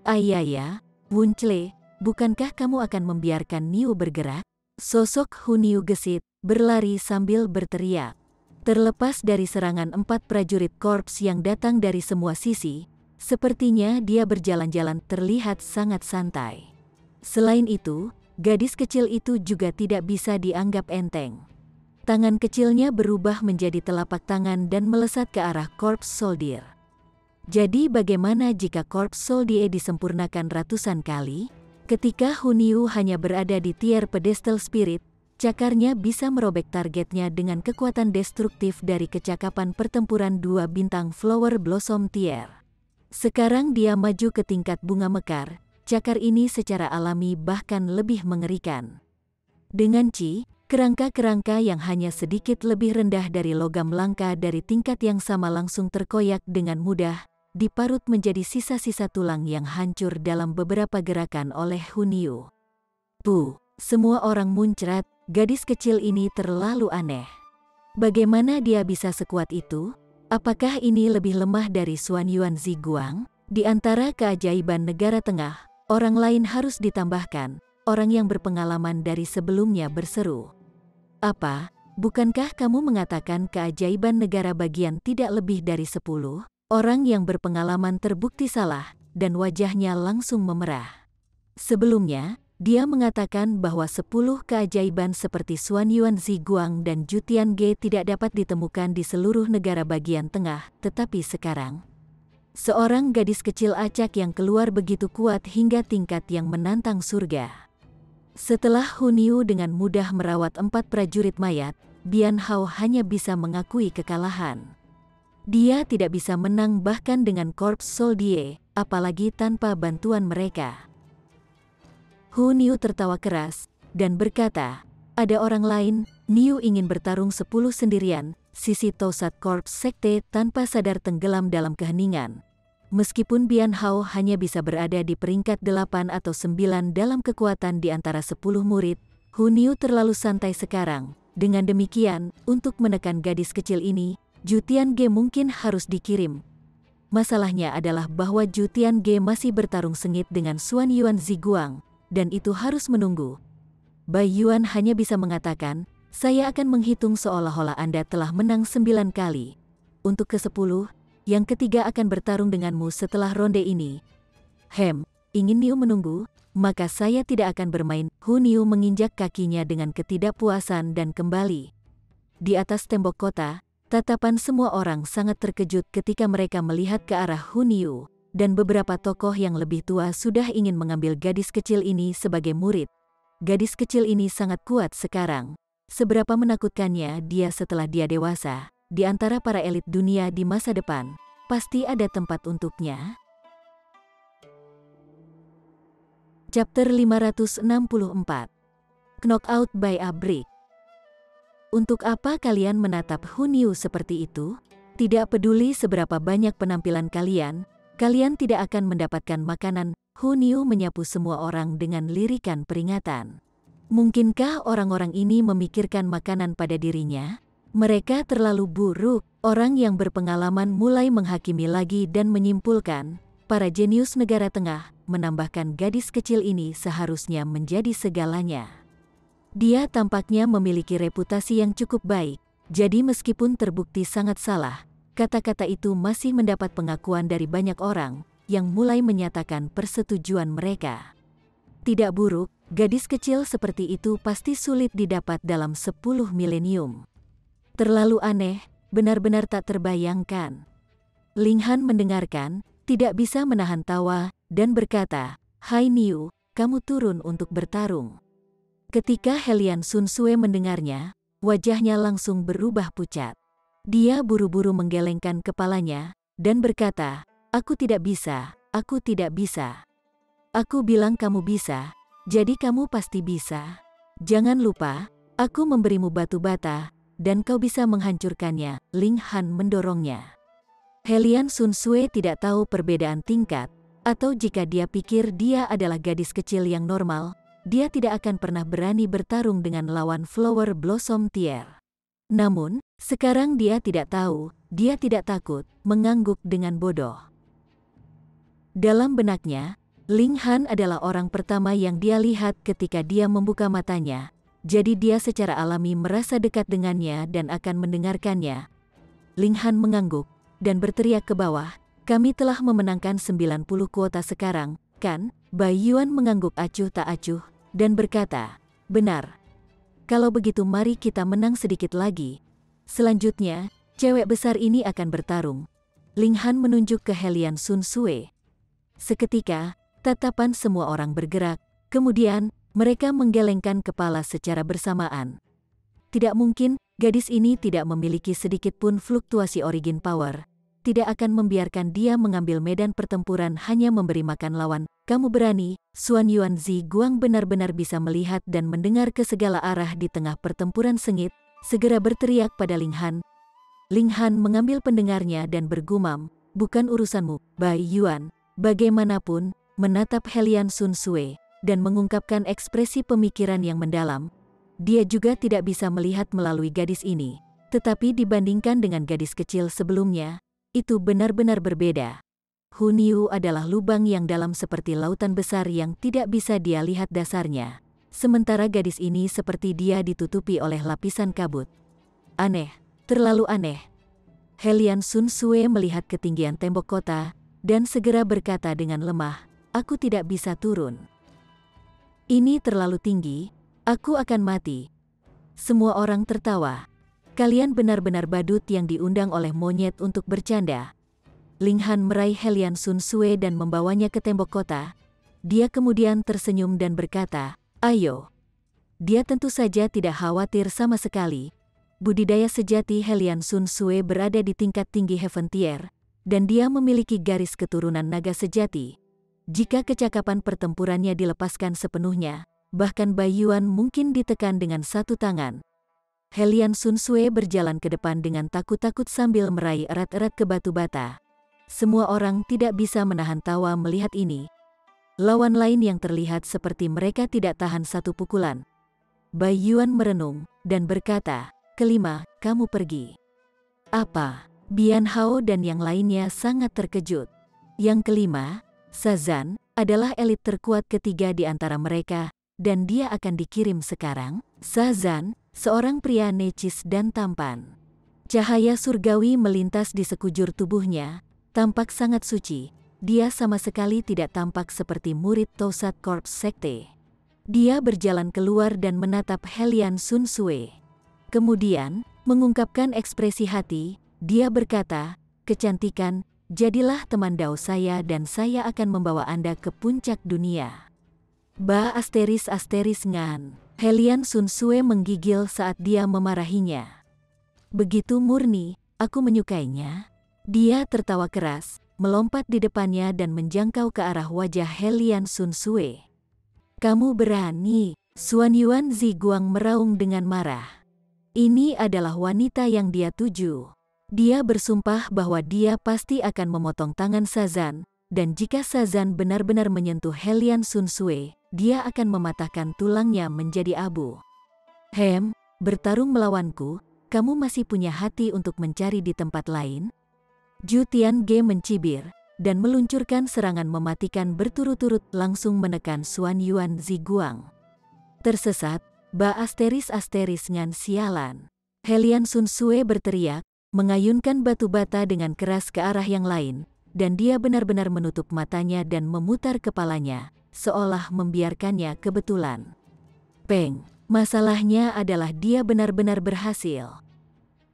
"Ayaya, Wun Kle, bukankah kamu akan membiarkan Niu bergerak?" Sosok Hu Niu gesit, berlari sambil berteriak. Terlepas dari serangan 4 prajurit korps yang datang dari semua sisi, sepertinya dia berjalan-jalan terlihat sangat santai. Selain itu, gadis kecil itu juga tidak bisa dianggap enteng. Tangan kecilnya berubah menjadi telapak tangan dan melesat ke arah korps soldier. Jadi bagaimana jika korps soldier disempurnakan ratusan kali? Ketika Hu Niu hanya berada di tier pedestal spirit, cakarnya bisa merobek targetnya dengan kekuatan destruktif dari kecakapan pertempuran 2 bintang Flower Blossom tier. Sekarang dia maju ke tingkat bunga mekar, cakar ini secara alami bahkan lebih mengerikan. Dengan kerangka-kerangka yang hanya sedikit lebih rendah dari logam langka dari tingkat yang sama langsung terkoyak dengan mudah, diparut menjadi sisa-sisa tulang yang hancur dalam beberapa gerakan oleh Hu Niu. Semua orang muncrat, gadis kecil ini terlalu aneh. Bagaimana dia bisa sekuat itu? Apakah ini lebih lemah dari Xuan Yuan Ziguang? Di antara keajaiban negara tengah, orang lain harus ditambahkan, orang yang berpengalaman dari sebelumnya berseru. "Apa, bukankah kamu mengatakan keajaiban negara bagian tidak lebih dari 10? Orang yang berpengalaman terbukti salah, dan wajahnya langsung memerah. Sebelumnya, dia mengatakan bahwa 10 keajaiban seperti Xuan Yuan Ziguang dan Jutian Ge tidak dapat ditemukan di seluruh negara bagian tengah, tetapi sekarang, seorang gadis kecil acak yang keluar begitu kuat hingga tingkat yang menantang surga. Setelah Hu Niu dengan mudah merawat 4 prajurit mayat, Bian Hao hanya bisa mengakui kekalahan. Dia tidak bisa menang bahkan dengan korps soldier, apalagi tanpa bantuan mereka. Hu Niu tertawa keras, dan berkata, "Ada orang lain, Niu ingin bertarung 10 sendirian." Sisi Tosat Korps Sekte tanpa sadar tenggelam dalam keheningan. Meskipun Bian Hao hanya bisa berada di peringkat 8 atau 9 dalam kekuatan di antara 10 murid, Hu Niu terlalu santai sekarang. Dengan demikian, untuk menekan gadis kecil ini, Jutian Ge mungkin harus dikirim. Masalahnya adalah bahwa Jutian Ge masih bertarung sengit dengan Xuan Yuan Ziguang, dan itu harus menunggu. Bai Yuan hanya bisa mengatakan, "Saya akan menghitung seolah-olah Anda telah menang 9 kali. Untuk ke-10, yang ketiga akan bertarung denganmu setelah ronde ini." Ingin Niu menunggu? Maka saya tidak akan bermain. Hu Niu menginjak kakinya dengan ketidakpuasan dan kembali. Di atas tembok kota, Tatapan semua orang sangat terkejut ketika mereka melihat ke arah Hun Yu, dan beberapa tokoh yang lebih tua sudah ingin mengambil gadis kecil ini sebagai murid. Gadis kecil ini sangat kuat sekarang. Seberapa menakutkannya dia setelah dia dewasa, di antara para elit dunia di masa depan, pasti ada tempat untuknya. Chapter 564. Knockout by a Brick. Untuk apa kalian menatap Hun Yu seperti itu? Tidak peduli seberapa banyak penampilan kalian tidak akan mendapatkan makanan. Hun Yu menyapu semua orang dengan lirikan peringatan. Mungkinkah orang-orang ini memikirkan makanan pada dirinya? Mereka terlalu buruk. Orang yang berpengalaman mulai menghakimi lagi dan menyimpulkan, para jenius negara tengah menambahkan gadis kecil ini seharusnya menjadi segalanya. Dia tampaknya memiliki reputasi yang cukup baik, jadi meskipun terbukti sangat salah, kata-kata itu masih mendapat pengakuan dari banyak orang yang mulai menyatakan persetujuan mereka. Tidak buruk, gadis kecil seperti itu pasti sulit didapat dalam 10 milenium. Terlalu aneh, benar-benar tak terbayangkan. Ling Han mendengarkan, tidak bisa menahan tawa, dan berkata, "Hai Niu, kamu turun untuk bertarung." Ketika Helian Sun Sue mendengarnya, wajahnya langsung berubah pucat. Dia buru-buru menggelengkan kepalanya, dan berkata, "Aku tidak bisa, aku tidak bisa." "Aku bilang kamu bisa, jadi kamu pasti bisa. Jangan lupa, aku memberimu batu bata, dan kau bisa menghancurkannya." Ling Han mendorongnya. Helian Sun Sue tidak tahu perbedaan tingkat, atau jika dia pikir dia adalah gadis kecil yang normal, dia tidak akan pernah berani bertarung dengan lawan Flower Blossom Tier. Namun, sekarang dia tidak tahu, dia tidak takut, mengangguk dengan bodoh. Dalam benaknya, Ling Han adalah orang pertama yang dia lihat ketika dia membuka matanya, jadi dia secara alami merasa dekat dengannya dan akan mendengarkannya. Ling Han mengangguk dan berteriak ke bawah, "Kami telah memenangkan 90 kuota sekarang, kan?" Bai Yuan mengangguk acuh tak acuh, dan berkata, "Benar. Kalau begitu mari kita menang sedikit lagi. Selanjutnya, cewek besar ini akan bertarung." Ling Han menunjuk ke Helian Sun Sue. Seketika, tatapan semua orang bergerak, kemudian, mereka menggelengkan kepala secara bersamaan. Tidak mungkin, gadis ini tidak memiliki sedikit pun fluktuasi origin power. Tidak akan membiarkan dia mengambil medan pertempuran hanya memberi makan lawan. "Kamu berani?" Xuan Yuan Zi Guang benar-benar bisa melihat dan mendengar ke segala arah di tengah pertempuran sengit, segera berteriak pada Ling Han. Ling Han mengambil pendengarnya dan bergumam, "Bukan urusanmu, Bai Yuan." Bagaimanapun, menatap Helian Sun Sue, dan mengungkapkan ekspresi pemikiran yang mendalam. Dia juga tidak bisa melihat melalui gadis ini, tetapi dibandingkan dengan gadis kecil sebelumnya, itu benar-benar berbeda. Hun Yu adalah lubang yang dalam seperti lautan besar yang tidak bisa dia lihat dasarnya. Sementara gadis ini seperti dia ditutupi oleh lapisan kabut. Aneh, terlalu aneh. Helian Sun Sue melihat ketinggian tembok kota, dan segera berkata dengan lemah, "Aku tidak bisa turun. Ini terlalu tinggi, aku akan mati." Semua orang tertawa. "Kalian benar-benar badut yang diundang oleh monyet untuk bercanda." Ling Han meraih Helian Sun Sue dan membawanya ke tembok kota. Dia kemudian tersenyum dan berkata, "Ayo." Dia tentu saja tidak khawatir sama sekali. Budidaya sejati Helian Sun Sue berada di tingkat tinggi Heaven Tier, dan dia memiliki garis keturunan naga sejati. Jika kecakapan pertempurannya dilepaskan sepenuhnya, bahkan Bai Yuan mungkin ditekan dengan satu tangan. Helian Sun Sue berjalan ke depan dengan takut-takut sambil meraih erat-erat ke batu bata. Semua orang tidak bisa menahan tawa melihat ini. Lawan lain yang terlihat seperti mereka tidak tahan satu pukulan. Bai Yuan merenung, dan berkata, "Kelima, kamu pergi." "Apa?" Bian Hao dan yang lainnya sangat terkejut. Yang kelima, Sazan, adalah elit terkuat ketiga di antara mereka, dan dia akan dikirim sekarang. Sazan, seorang pria necis dan tampan. Cahaya surgawi melintas di sekujur tubuhnya, tampak sangat suci. Dia sama sekali tidak tampak seperti murid Tosat Corps Sekte. Dia berjalan keluar dan menatap Helian Sun Sue. Kemudian, Mengungkapkan ekspresi hati, dia berkata, "Kecantikan, jadilah teman dao saya dan saya akan membawa Anda ke puncak dunia." Ba asteris ngan. Helian Sun Sue menggigil saat dia memarahinya. "Begitu murni, aku menyukainya." Dia tertawa keras, melompat di depannya dan menjangkau ke arah wajah Helian Sun Sue. "Kamu berani?" Xuan Yuan Ziguang meraung dengan marah. Ini adalah wanita yang dia tuju. Dia bersumpah bahwa dia pasti akan memotong tangan Shazan, dan jika Shazan benar-benar menyentuh Helian Sun Sue, dia akan mematahkan tulangnya menjadi abu. Bertarung melawanku, kamu masih punya hati untuk mencari di tempat lain?" Zhu Tiange mencibir, dan meluncurkan serangan mematikan berturut-turut langsung menekan Xuan Yuan Ziguang. "Tersesat, ba asteris ngan sialan." Helian Sun Sue berteriak, mengayunkan batu bata dengan keras ke arah yang lain, dan dia benar-benar menutup matanya dan memutar kepalanya, seolah membiarkannya kebetulan. Peng, masalahnya adalah dia benar-benar berhasil.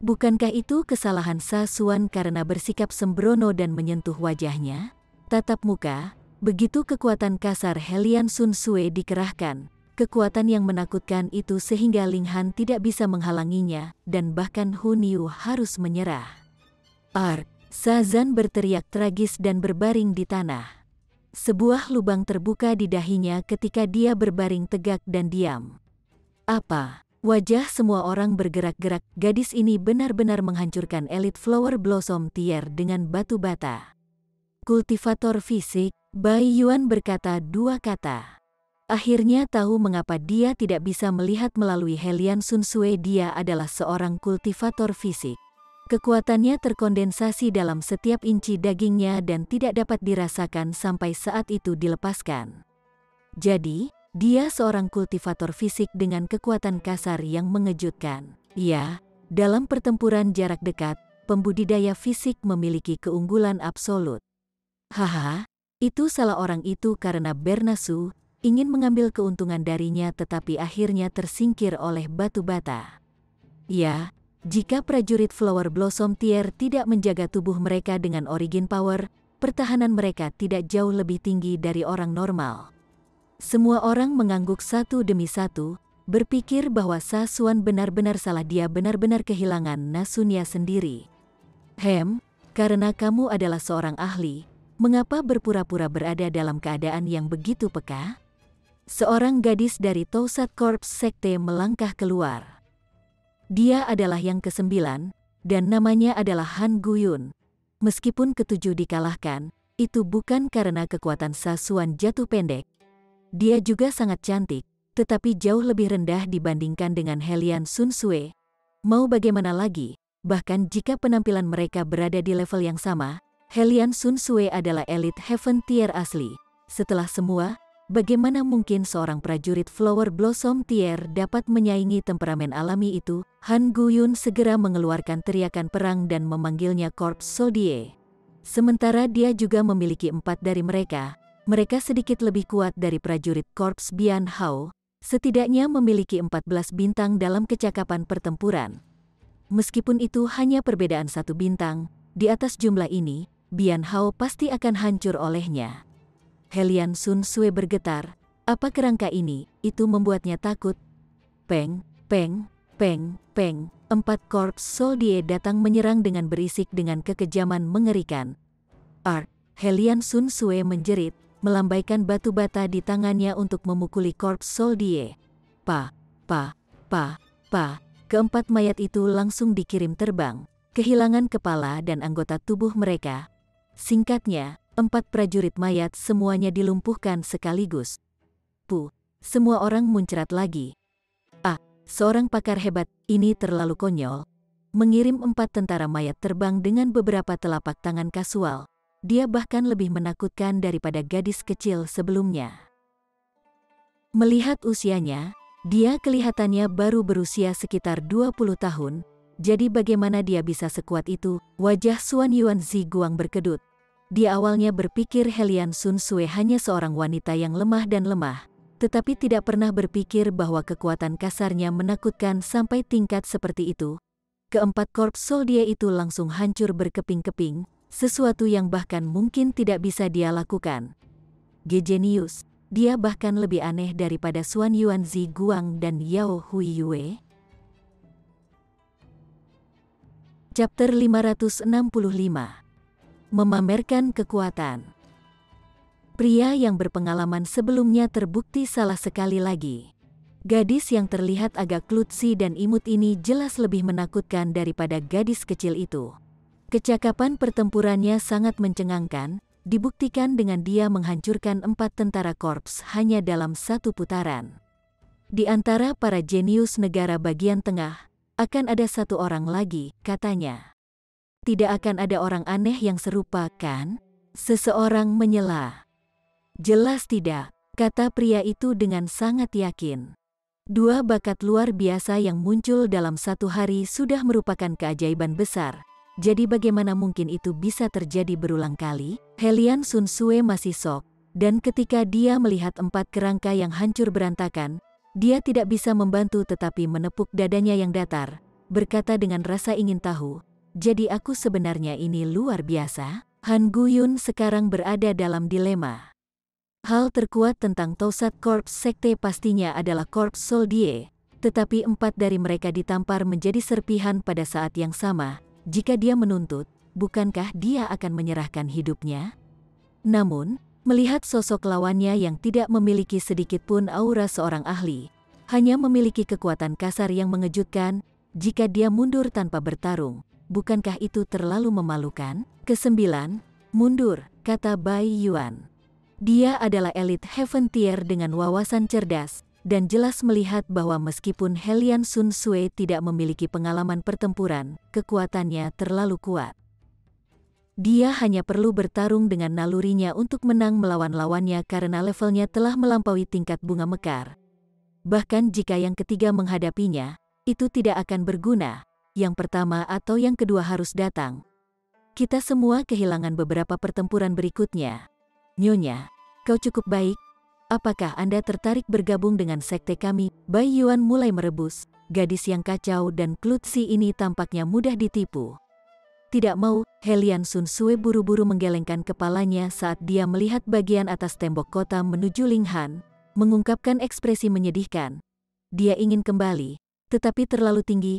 Bukankah itu kesalahan Sa Xuan karena bersikap sembrono dan menyentuh wajahnya? Tatap muka, begitu kekuatan kasar Helian Sun Sue dikerahkan, kekuatan yang menakutkan itu sehingga Ling Han tidak bisa menghalanginya, dan bahkan Hun Yu harus menyerah. Shazan berteriak tragis dan berbaring di tanah. Sebuah lubang terbuka di dahinya ketika dia berbaring tegak dan diam. Apa? Wajah semua orang bergerak-gerak. Gadis ini benar-benar menghancurkan elit Flower Blossom Tier dengan batu bata. Kultivator fisik, Bai Yuan berkata dua kata. Akhirnya tahu mengapa dia tidak bisa melihat melalui Helian Sun Sue. Dia adalah seorang kultivator fisik. Kekuatannya terkondensasi dalam setiap inci dagingnya dan tidak dapat dirasakan sampai saat itu dilepaskan. Jadi, dia seorang kultivator fisik dengan kekuatan kasar yang mengejutkan. Ya, dalam pertempuran jarak dekat, pembudidaya fisik memiliki keunggulan absolut. Haha, itu salah orang itu karena Bernasu ingin mengambil keuntungan darinya tetapi akhirnya tersingkir oleh batu bata. Ya, jika prajurit Flower Blossom Tier tidak menjaga tubuh mereka dengan origin power, pertahanan mereka tidak jauh lebih tinggi dari orang normal. Semua orang mengangguk satu demi satu, berpikir bahwa Sa Xuan benar-benar salah. Dia benar-benar kehilangan nasunya sendiri. Karena kamu adalah seorang ahli, mengapa berpura-pura berada dalam keadaan yang begitu peka? Seorang gadis dari Tousat Corps Sekte melangkah keluar. Dia adalah yang ke-9, dan namanya adalah Han Guyun. Meskipun ke-7 dikalahkan, itu bukan karena kekuatan Sa Xuan jatuh pendek. Dia juga sangat cantik, tetapi jauh lebih rendah dibandingkan dengan Helian Sun Sue. Mau bagaimana lagi, bahkan jika penampilan mereka berada di level yang sama, Helian Sun Sue adalah elit Heaven Tier asli. Setelah semua, bagaimana mungkin seorang prajurit Flower Blossom Tier dapat menyaingi temperamen alami itu? Han Guyun segera mengeluarkan teriakan perang dan memanggilnya Corps Soldier. Sementara dia juga memiliki 4 dari mereka. Mereka sedikit lebih kuat dari prajurit Korps Bian Hao, setidaknya memiliki 14 bintang dalam kecakapan pertempuran. Meskipun itu hanya perbedaan 1 bintang, di atas jumlah ini, Bian Hao pasti akan hancur olehnya. Helian Sun Sue bergetar, apa kerangka ini? Itu membuatnya takut. Peng, peng, peng, peng. 4 Korps Soldier datang menyerang dengan berisik dengan kekejaman mengerikan. Helian Sun Sue menjerit, melambaikan batu bata di tangannya untuk memukuli Korps Soldier. Keempat mayat itu langsung dikirim terbang, kehilangan kepala dan anggota tubuh mereka. Singkatnya, 4 prajurit mayat semuanya dilumpuhkan sekaligus. Semua orang muncrat lagi. Seorang pakar hebat, ini terlalu konyol. Mengirim 4 tentara mayat terbang dengan beberapa telapak tangan kasual. Dia bahkan lebih menakutkan daripada gadis kecil sebelumnya. Melihat usianya, dia kelihatannya baru berusia sekitar 20 tahun. Jadi bagaimana dia bisa sekuat itu? Wajah Xuan Yuan Ziguang berkedut. Dia awalnya berpikir Helian Sun Sue hanya seorang wanita yang lemah dan lemah, tetapi tidak pernah berpikir bahwa kekuatan kasarnya menakutkan sampai tingkat seperti itu. keempat korps soldier itu langsung hancur berkeping-keping, sesuatu yang bahkan mungkin tidak bisa dia lakukan. Genius, dia bahkan lebih aneh daripada Xuan Yuanzi Guang dan Yao Hui Yue. Chapter 565. Memamerkan kekuatan. Pria yang berpengalaman sebelumnya terbukti salah sekali lagi. Gadis yang terlihat agak klutsi dan imut ini jelas lebih menakutkan daripada gadis kecil itu. Kecakapan pertempurannya sangat mencengangkan, dibuktikan dengan dia menghancurkan 4 tentara korps hanya dalam 1 putaran. Di antara para jenius negara bagian tengah, akan ada 1 orang lagi, katanya. Tidak akan ada orang aneh yang serupa, kan? Seseorang menyela. Jelas tidak, kata pria itu dengan sangat yakin. 2 bakat luar biasa yang muncul dalam 1 hari sudah merupakan keajaiban besar. Jadi bagaimana mungkin itu bisa terjadi berulang kali? Helian Sun Sue masih shock, dan ketika dia melihat 4 kerangka yang hancur berantakan, dia tidak bisa membantu tetapi menepuk dadanya yang datar, berkata dengan rasa ingin tahu, jadi aku sebenarnya ini luar biasa? Han Guyun sekarang berada dalam dilema. Hal terkuat tentang Tausat Korps Sekte pastinya adalah Korps Soldier, tetapi 4 dari mereka ditampar menjadi serpihan pada saat yang sama. Jika dia menuntut, bukankah dia akan menyerahkan hidupnya? Namun, melihat sosok lawannya yang tidak memiliki sedikit pun aura seorang ahli, hanya memiliki kekuatan kasar yang mengejutkan, jika dia mundur tanpa bertarung, bukankah itu terlalu memalukan? Ke-9, mundur, kata Bai Yuan. Dia adalah elit Heaven Tier dengan wawasan cerdas, dan jelas melihat bahwa meskipun Helian Sun Sue tidak memiliki pengalaman pertempuran, kekuatannya terlalu kuat. Dia hanya perlu bertarung dengan nalurinya untuk menang melawan lawannya karena levelnya telah melampaui tingkat bunga mekar. Bahkan jika yang ketiga menghadapinya, itu tidak akan berguna, yang pertama atau yang kedua harus datang. Kita semua kehilangan beberapa pertempuran berikutnya. Nyonya, kau cukup baik. Apakah Anda tertarik bergabung dengan sekte kami? Bai Yuan mulai merebus, gadis yang kacau dan klutsi ini tampaknya mudah ditipu. Tidak mau, Helian Sun Sue buru-buru menggelengkan kepalanya saat dia melihat bagian atas tembok kota menuju Ling Han, mengungkapkan ekspresi menyedihkan. Dia ingin kembali, tetapi terlalu tinggi.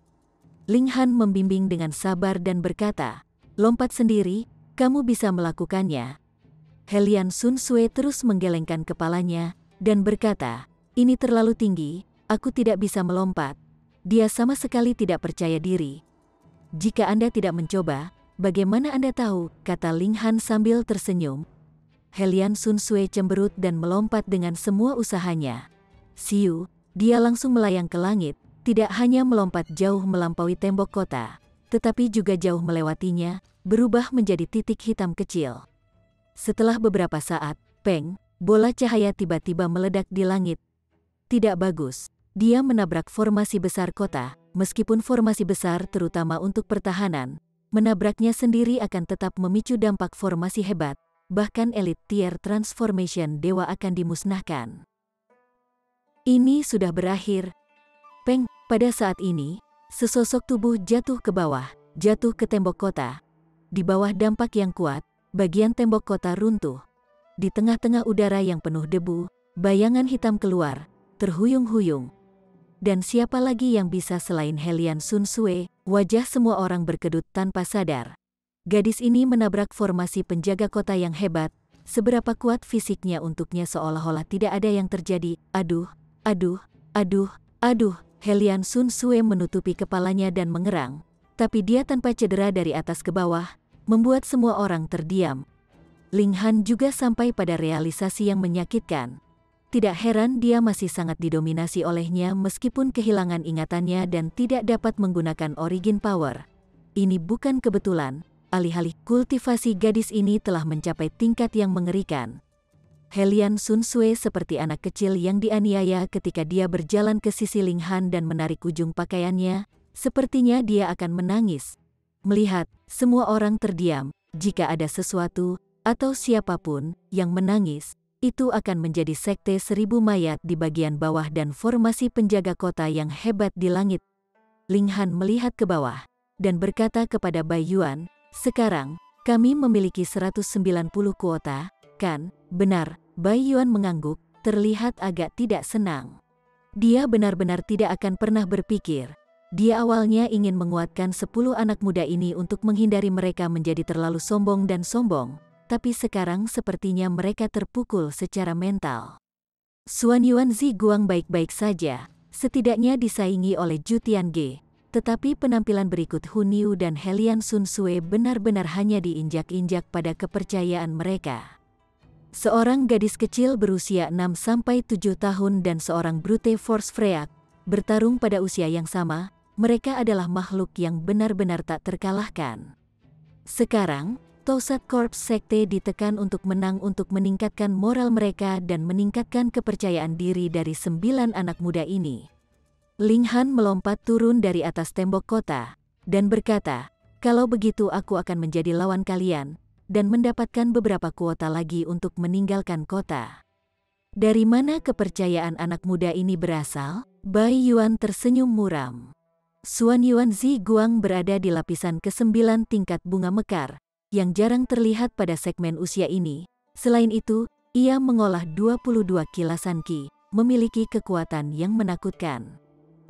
Ling Han membimbing dengan sabar dan berkata, lompat sendiri, kamu bisa melakukannya. Helian Sun Sue terus menggelengkan kepalanya, dan berkata, ini terlalu tinggi, aku tidak bisa melompat. Dia sama sekali tidak percaya diri. Jika Anda tidak mencoba, bagaimana Anda tahu, kata Ling Han sambil tersenyum. Helian Sun Sue cemberut dan melompat dengan semua usahanya. Siu, dia langsung melayang ke langit, tidak hanya melompat jauh melampaui tembok kota, tetapi juga jauh melewatinya, berubah menjadi titik hitam kecil. Setelah beberapa saat, peng, bola cahaya tiba-tiba meledak di langit. Tidak bagus, dia menabrak formasi besar kota, meskipun formasi besar terutama untuk pertahanan, menabraknya sendiri akan tetap memicu dampak formasi hebat, bahkan elit tier transformation dewa akan dimusnahkan. Ini sudah berakhir. Peng, pada saat ini, sesosok tubuh jatuh ke bawah, jatuh ke tembok kota. Di bawah dampak yang kuat, bagian tembok kota runtuh. Di tengah-tengah udara yang penuh debu, bayangan hitam keluar, terhuyung-huyung. Dan siapa lagi yang bisa selain Helian Sun Sue? Wajah semua orang berkedut tanpa sadar. Gadis ini menabrak formasi penjaga kota yang hebat, seberapa kuat fisiknya untuknya seolah-olah tidak ada yang terjadi. Aduh, aduh, aduh, aduh. Helian Sun Sue menutupi kepalanya dan mengerang, tapi dia tanpa cedera dari atas ke bawah, membuat semua orang terdiam. Ling Han juga sampai pada realisasi yang menyakitkan. Tidak heran dia masih sangat didominasi olehnya meskipun kehilangan ingatannya dan tidak dapat menggunakan origin power. Ini bukan kebetulan, alih-alih kultivasi gadis ini telah mencapai tingkat yang mengerikan. Helian Sun Sue seperti anak kecil yang dianiaya ketika dia berjalan ke sisi Ling Han dan menarik ujung pakaiannya, sepertinya dia akan menangis. Melihat semua orang terdiam, jika ada sesuatu atau siapapun yang menangis, itu akan menjadi sekte 1000 mayat di bagian bawah dan formasi penjaga kota yang hebat di langit. Ling Han melihat ke bawah. dan berkata kepada Bai Yuan, "Sekarang, kami memiliki 190 kuota, kan?" "Benar," Bai Yuan mengangguk, terlihat agak tidak senang. Dia benar-benar tidak akan pernah berpikir. Dia awalnya ingin menguatkan 10 anak muda ini untuk menghindari mereka menjadi terlalu sombong dan sombong, tapi sekarang sepertinya mereka terpukul secara mental. Xuan Yuan Ziguang baik-baik saja, setidaknya disaingi oleh Zhu Tiange, tetapi penampilan berikut Hun Yu dan Helian Sun Sue benar-benar hanya diinjak-injak pada kepercayaan mereka. Seorang gadis kecil berusia 6-7 tahun dan seorang brute force Freak bertarung pada usia yang sama. Mereka adalah makhluk yang benar-benar tak terkalahkan. Sekarang, Tosat Corps Sekte ditekan untuk menang untuk meningkatkan moral mereka dan meningkatkan kepercayaan diri dari 9 anak muda ini. Ling Han melompat turun dari atas tembok kota dan berkata, "Kalau begitu aku akan menjadi lawan kalian dan mendapatkan beberapa kuota lagi untuk meninggalkan kota." Dari mana kepercayaan anak muda ini berasal? Bai Yuan tersenyum muram. Xuan Yuan Ziguang berada di lapisan ke-9 tingkat bunga mekar, yang jarang terlihat pada segmen usia ini. Selain itu, ia mengolah 22 kilasan Qi, memiliki kekuatan yang menakutkan.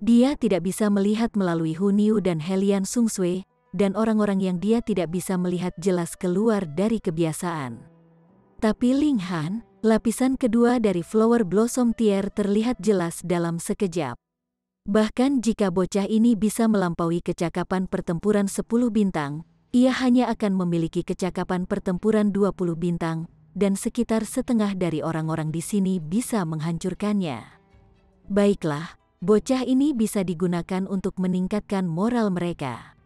Dia tidak bisa melihat melalui Hun Yu dan Helian Sun Sue, dan orang-orang yang dia tidak bisa melihat jelas keluar dari kebiasaan. Tapi Ling Han, lapisan kedua dari Flower Blossom Tier terlihat jelas dalam sekejap. Bahkan jika bocah ini bisa melampaui kecakapan pertempuran 10 bintang, ia hanya akan memiliki kecakapan pertempuran 20 bintang, dan sekitar setengah dari orang-orang di sini bisa menghancurkannya. Baiklah, bocah ini bisa digunakan untuk meningkatkan moral mereka.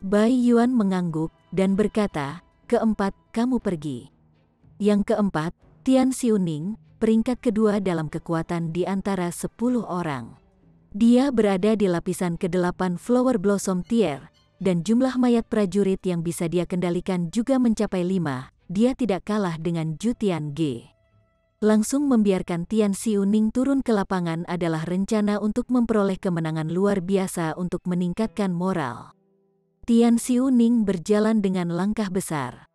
Bai Yuan mengangguk dan berkata, "Keempat, kamu pergi." Yang keempat, Tian Xiuning, peringkat kedua dalam kekuatan di antara 10 orang. Dia berada di lapisan ke-8 Flower Blossom Tier, dan jumlah mayat prajurit yang bisa dia kendalikan juga mencapai 5. Dia tidak kalah dengan Zhu Tiange. Langsung membiarkan Tian Xiuning turun ke lapangan adalah rencana untuk memperoleh kemenangan luar biasa untuk meningkatkan moral. Tian Xiuning berjalan dengan langkah besar.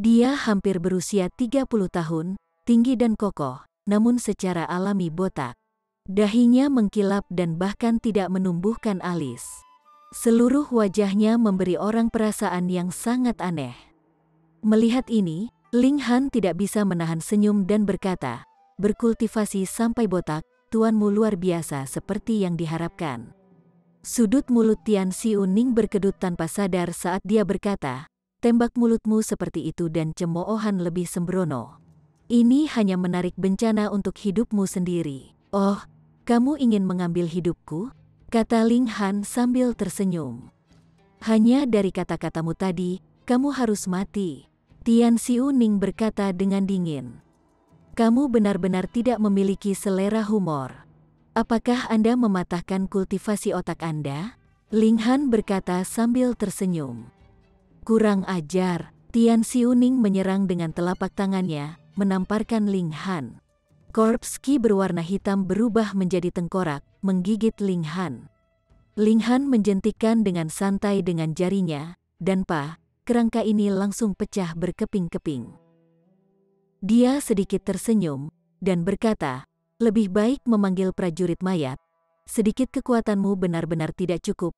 Dia hampir berusia 30 tahun, tinggi dan kokoh, namun secara alami botak. Dahinya mengkilap dan bahkan tidak menumbuhkan alis. Seluruh wajahnya memberi orang perasaan yang sangat aneh. Melihat ini, Ling Han tidak bisa menahan senyum dan berkata, "Berkultivasi sampai botak, tuanmu luar biasa seperti yang diharapkan." Sudut mulut Tian Xiuning berkedut tanpa sadar saat dia berkata, "Tembak mulutmu seperti itu dan cemoohan lebih sembrono. Ini hanya menarik bencana untuk hidupmu sendiri." "Oh, kamu ingin mengambil hidupku?" kata Ling Han sambil tersenyum. "Hanya dari kata-katamu tadi, kamu harus mati." Tian Xiuning berkata dengan dingin. "Kamu benar-benar tidak memiliki selera humor. Apakah Anda mematahkan kultivasi otak Anda?" Ling Han berkata sambil tersenyum. "Kurang ajar." Tian Xiuning menyerang dengan telapak tangannya, menamparkan Ling Han. Korps Qi berwarna hitam berubah menjadi tengkorak, menggigit Ling Han. Ling Han menjentikkan dengan santai dengan jarinya, dan kerangka ini langsung pecah berkeping-keping. Dia sedikit tersenyum, dan berkata, "Lebih baik memanggil prajurit mayat. Sedikit kekuatanmu benar-benar tidak cukup."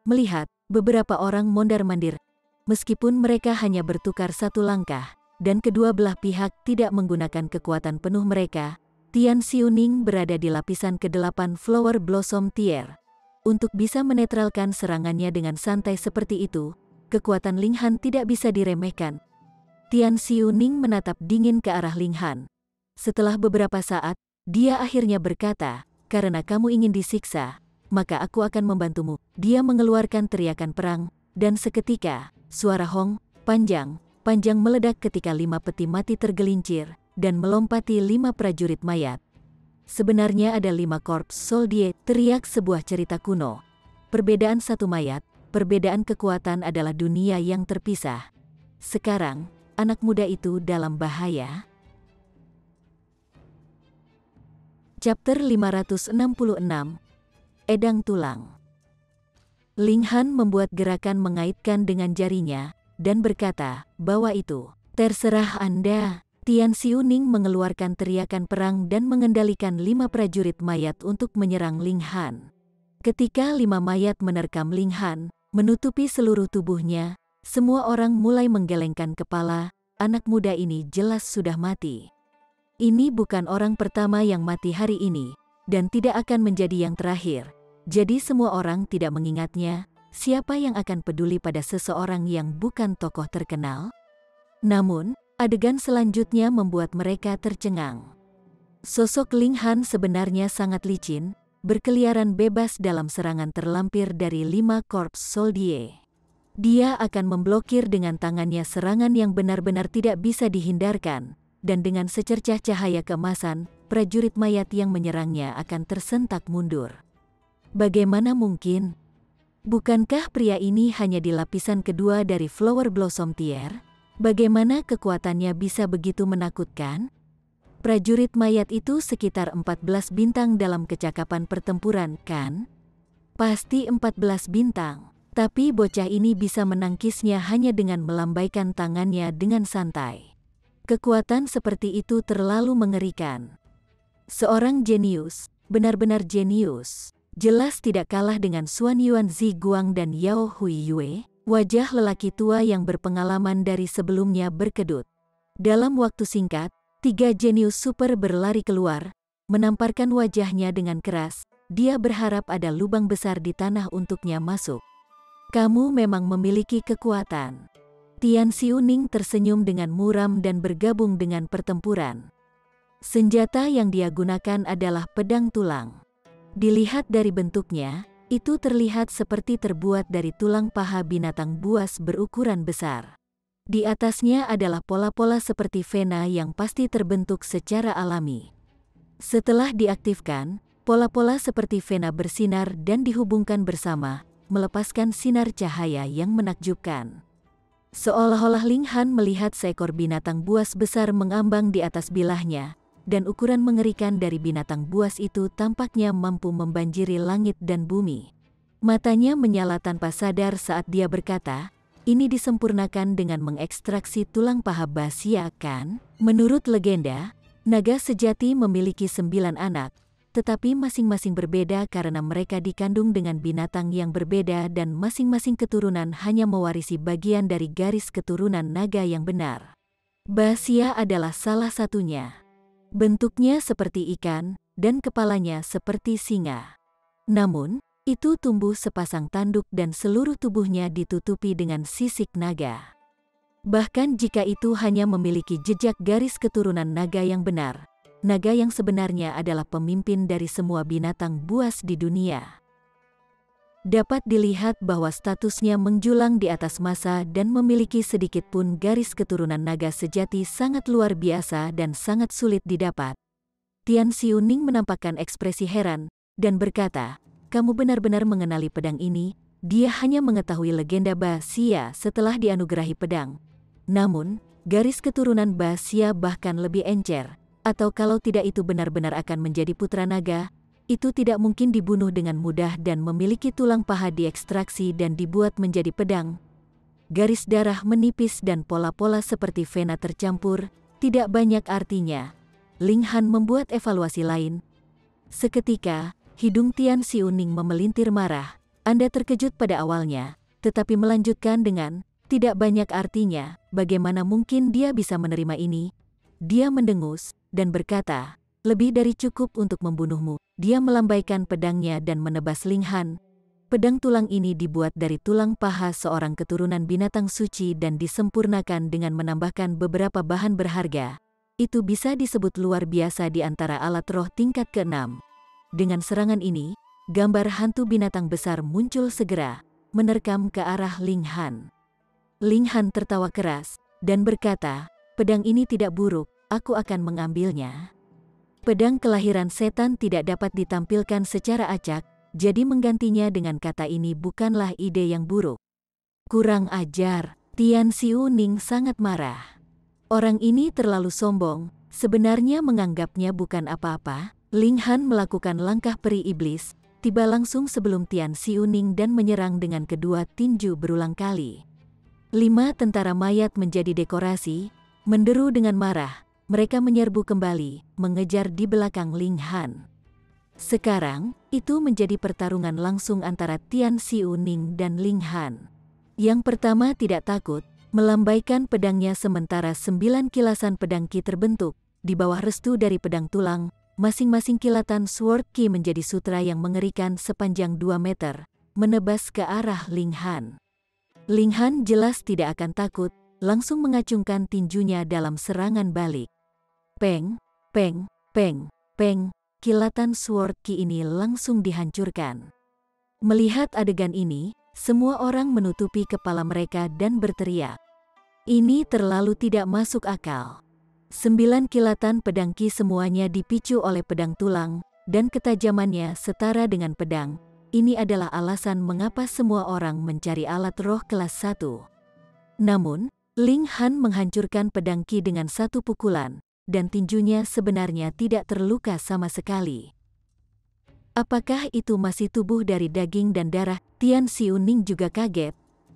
Melihat beberapa orang mondar-mandir, meskipun mereka hanya bertukar satu langkah, dan kedua belah pihak tidak menggunakan kekuatan penuh mereka, Tian Xiuning berada di lapisan ke-8 Flower Blossom Tier. Untuk bisa menetralkan serangannya dengan santai seperti itu, kekuatan Ling Han tidak bisa diremehkan. Tian Xiuning menatap dingin ke arah Ling Han. Setelah beberapa saat, dia akhirnya berkata, "Karena kamu ingin disiksa, maka aku akan membantumu." Dia mengeluarkan teriakan perang, dan seketika, suara hong, panjang meledak ketika 5 peti mati tergelincir, dan melompati 5 prajurit mayat. "Sebenarnya ada 5 korps soldier," teriak sebuah cerita kuno. "Perbedaan satu mayat, perbedaan kekuatan adalah dunia yang terpisah. Sekarang, anak muda itu dalam bahaya." Chapter 566. Edang Tulang. Ling Han membuat gerakan mengaitkan dengan jarinya, dan berkata, "Bawa itu." "Terserah Anda." Tian Xiuning mengeluarkan teriakan perang dan mengendalikan 5 prajurit mayat untuk menyerang Ling Han. Ketika 5 mayat menerkam Ling Han, menutupi seluruh tubuhnya, semua orang mulai menggelengkan kepala. Anak muda ini jelas sudah mati. Ini bukan orang pertama yang mati hari ini, dan tidak akan menjadi yang terakhir. Jadi semua orang tidak mengingatnya. Siapa yang akan peduli pada seseorang yang bukan tokoh terkenal? Namun, adegan selanjutnya membuat mereka tercengang. Sosok Ling Han sebenarnya sangat licin, berkeliaran bebas dalam serangan terlampir dari 5 korps soldier. Dia akan memblokir dengan tangannya serangan yang benar-benar tidak bisa dihindarkan, dan dengan secercah cahaya keemasan, prajurit mayat yang menyerangnya akan tersentak mundur. Bagaimana mungkin? Bukankah pria ini hanya di lapisan kedua dari Flower Blossom Tier? Bagaimana kekuatannya bisa begitu menakutkan? Prajurit mayat itu sekitar 14 bintang dalam kecakapan pertempuran, kan? Pasti 14 bintang. Tapi bocah ini bisa menangkisnya hanya dengan melambaikan tangannya dengan santai. Kekuatan seperti itu terlalu mengerikan. Seorang jenius, benar-benar jenius. Jelas tidak kalah dengan Xuan Yuan Zi Guang dan Yao Hui Yue. Wajah lelaki tua yang berpengalaman dari sebelumnya berkedut. Dalam waktu singkat, 3 jenius super berlari keluar, menamparkan wajahnya dengan keras. Dia berharap ada lubang besar di tanah untuknya masuk. "Kamu memang memiliki kekuatan." Tian Xiuning tersenyum dengan muram dan bergabung dengan pertempuran. Senjata yang dia gunakan adalah pedang tulang. Dilihat dari bentuknya, itu terlihat seperti terbuat dari tulang paha binatang buas berukuran besar. Di atasnya adalah pola-pola seperti vena yang pasti terbentuk secara alami. Setelah diaktifkan, pola-pola seperti vena bersinar dan dihubungkan bersama, melepaskan sinar cahaya yang menakjubkan. Seolah-olah Ling Han melihat seekor binatang buas besar mengambang di atas bilahnya, dan ukuran mengerikan dari binatang buas itu tampaknya mampu membanjiri langit dan bumi. Matanya menyala tanpa sadar saat dia berkata, "Ini disempurnakan dengan mengekstraksi tulang paha Basia, kan?" Menurut legenda, naga sejati memiliki 9 anak, tetapi masing-masing berbeda karena mereka dikandung dengan binatang yang berbeda dan masing-masing keturunan hanya mewarisi bagian dari garis keturunan naga yang benar. Basia adalah salah satunya. Bentuknya seperti ikan, dan kepalanya seperti singa. Namun, itu tumbuh sepasang tanduk dan seluruh tubuhnya ditutupi dengan sisik naga. Bahkan jika itu hanya memiliki jejak garis keturunan naga yang benar, naga yang sebenarnya adalah pemimpin dari semua binatang buas di dunia. Dapat dilihat bahwa statusnya menjulang di atas massa dan memiliki sedikit pun garis keturunan naga sejati sangat luar biasa dan sangat sulit didapat. Tian Xiuning menampakkan ekspresi heran, dan berkata, "Kamu benar-benar mengenali pedang ini." Dia hanya mengetahui legenda Basia setelah dianugerahi pedang. Namun, garis keturunan Basia bahkan lebih encer, atau kalau tidak itu benar-benar akan menjadi putra naga, itu tidak mungkin dibunuh dengan mudah dan memiliki tulang paha diekstraksi dan dibuat menjadi pedang. Garis darah menipis dan pola-pola seperti vena tercampur, tidak banyak artinya. Ling Han membuat evaluasi lain. Seketika, hidung Tian Xiuning memelintir marah. "Anda terkejut pada awalnya, tetapi melanjutkan dengan, tidak banyak artinya, bagaimana mungkin dia bisa menerima ini?" Dia mendengus, dan berkata, "Lebih dari cukup untuk membunuhmu." Dia melambaikan pedangnya dan menebas Ling Han. Pedang tulang ini dibuat dari tulang paha seorang keturunan binatang suci dan disempurnakan dengan menambahkan beberapa bahan berharga. Itu bisa disebut luar biasa di antara alat roh tingkat ke-6. Dengan serangan ini, gambar hantu binatang besar muncul segera, menerkam ke arah Ling Han. Ling Han tertawa keras, dan berkata, "Pedang ini tidak buruk, aku akan mengambilnya." Pedang kelahiran setan tidak dapat ditampilkan secara acak, jadi menggantinya dengan kata ini bukanlah ide yang buruk. "Kurang ajar." Tian Xiuning sangat marah. Orang ini terlalu sombong, sebenarnya menganggapnya bukan apa-apa. Ling Han melakukan langkah peri iblis, tiba langsung sebelum Tian Xiuning dan menyerang dengan kedua tinju berulang kali. 5 tentara mayat menjadi dekorasi, menderu dengan marah, mereka menyerbu kembali, mengejar di belakang Ling Han. Sekarang, itu menjadi pertarungan langsung antara Tian Xiuning dan Ling Han. Yang pertama tidak takut, melambaikan pedangnya sementara 9 kilasan pedang Qi terbentuk, di bawah restu dari pedang tulang, masing-masing kilatan sword Qi menjadi sutra yang mengerikan sepanjang 2 meter, menebas ke arah Ling Han. Ling Han jelas tidak akan takut, langsung mengacungkan tinjunya dalam serangan balik. Peng, peng, peng, peng, kilatan sword Qi ini langsung dihancurkan. Melihat adegan ini, semua orang menutupi kepala mereka dan berteriak. Ini terlalu tidak masuk akal. 9 kilatan pedang Qi semuanya dipicu oleh pedang tulang, dan ketajamannya setara dengan pedang. Ini adalah alasan mengapa semua orang mencari alat roh kelas 1. Namun, Ling Han menghancurkan pedang Qi dengan satu pukulan, dan tinjunya sebenarnya tidak terluka sama sekali. Apakah itu masih tubuh dari daging dan darah? Tian Xiuning juga kaget.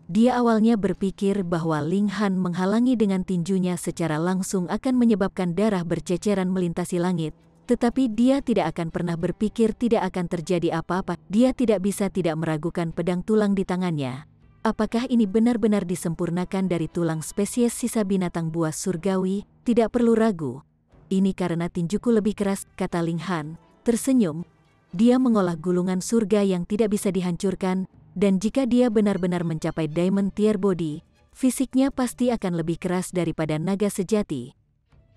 Dia awalnya berpikir bahwa Ling Han menghalangi dengan tinjunya secara langsung akan menyebabkan darah berceceran melintasi langit. Tetapi dia tidak akan pernah berpikir tidak akan terjadi apa-apa. Dia tidak bisa tidak meragukan pedang tulang di tangannya. Apakah ini benar-benar disempurnakan dari tulang spesies sisa binatang buas surgawi? Tidak perlu ragu. Ini karena tinjuku lebih keras, kata Ling Han, tersenyum. Dia mengolah gulungan surga yang tidak bisa dihancurkan, dan jika dia benar-benar mencapai Diamond Tier Body, fisiknya pasti akan lebih keras daripada naga sejati.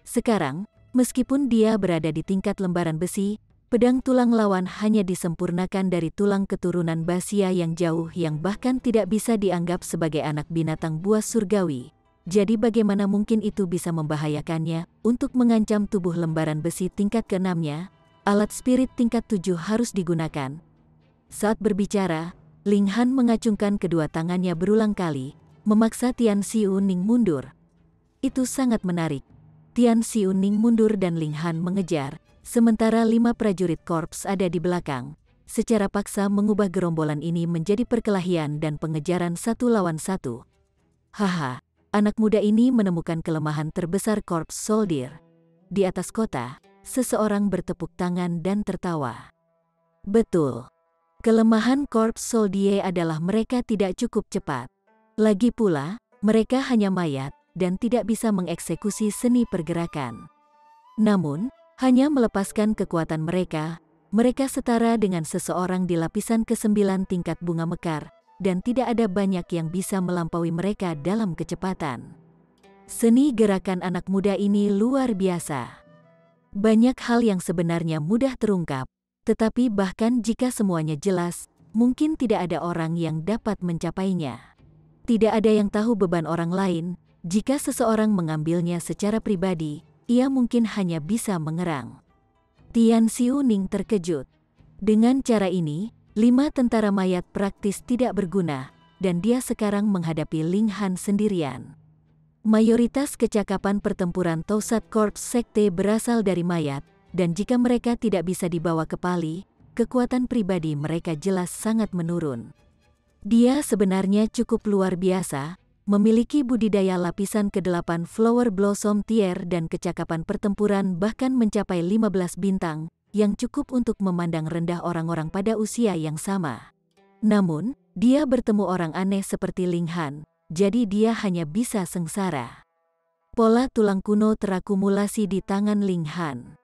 Sekarang, meskipun dia berada di tingkat lembaran besi, pedang tulang lawan hanya disempurnakan dari tulang keturunan Basia yang jauh yang bahkan tidak bisa dianggap sebagai anak binatang buas surgawi. Jadi bagaimana mungkin itu bisa membahayakannya? Untuk mengancam tubuh lembaran besi tingkat ke-6-nya, alat spirit tingkat 7 harus digunakan. Saat berbicara, Ling Han mengacungkan kedua tangannya berulang kali, memaksa Tian Xiuning mundur. Itu sangat menarik. Tian Xiuning mundur dan Ling Han mengejar, sementara 5 prajurit korps ada di belakang, secara paksa mengubah gerombolan ini menjadi perkelahian dan pengejaran 1 lawan 1. Haha, anak muda ini menemukan kelemahan terbesar korps soldier. Di atas kota, seseorang bertepuk tangan dan tertawa. Betul. Kelemahan korps soldier adalah mereka tidak cukup cepat. Lagi pula, mereka hanya mayat, dan tidak bisa mengeksekusi seni pergerakan. Namun, hanya melepaskan kekuatan mereka, mereka setara dengan seseorang di lapisan ke-9 tingkat bunga mekar, dan tidak ada banyak yang bisa melampaui mereka dalam kecepatan. Seni gerakan anak muda ini luar biasa. Banyak hal yang sebenarnya mudah terungkap, tetapi bahkan jika semuanya jelas, mungkin tidak ada orang yang dapat mencapainya. Tidak ada yang tahu beban orang lain. Jika seseorang mengambilnya secara pribadi, ia mungkin hanya bisa mengerang. Tian Xiuning terkejut. Dengan cara ini, 5 tentara mayat praktis tidak berguna, dan dia sekarang menghadapi Ling Han sendirian. Mayoritas kecakapan pertempuran Tausat Korps Sekte berasal dari mayat, dan jika mereka tidak bisa dibawa ke Pali, kekuatan pribadi mereka jelas sangat menurun. Dia sebenarnya cukup luar biasa, memiliki budidaya lapisan ke-8 Flower Blossom Tier dan kecakapan pertempuran bahkan mencapai 15 bintang, yang cukup untuk memandang rendah orang-orang pada usia yang sama. Namun, dia bertemu orang aneh seperti Ling Han, jadi dia hanya bisa sengsara. Pola tulang kuno terakumulasi di tangan Ling Han.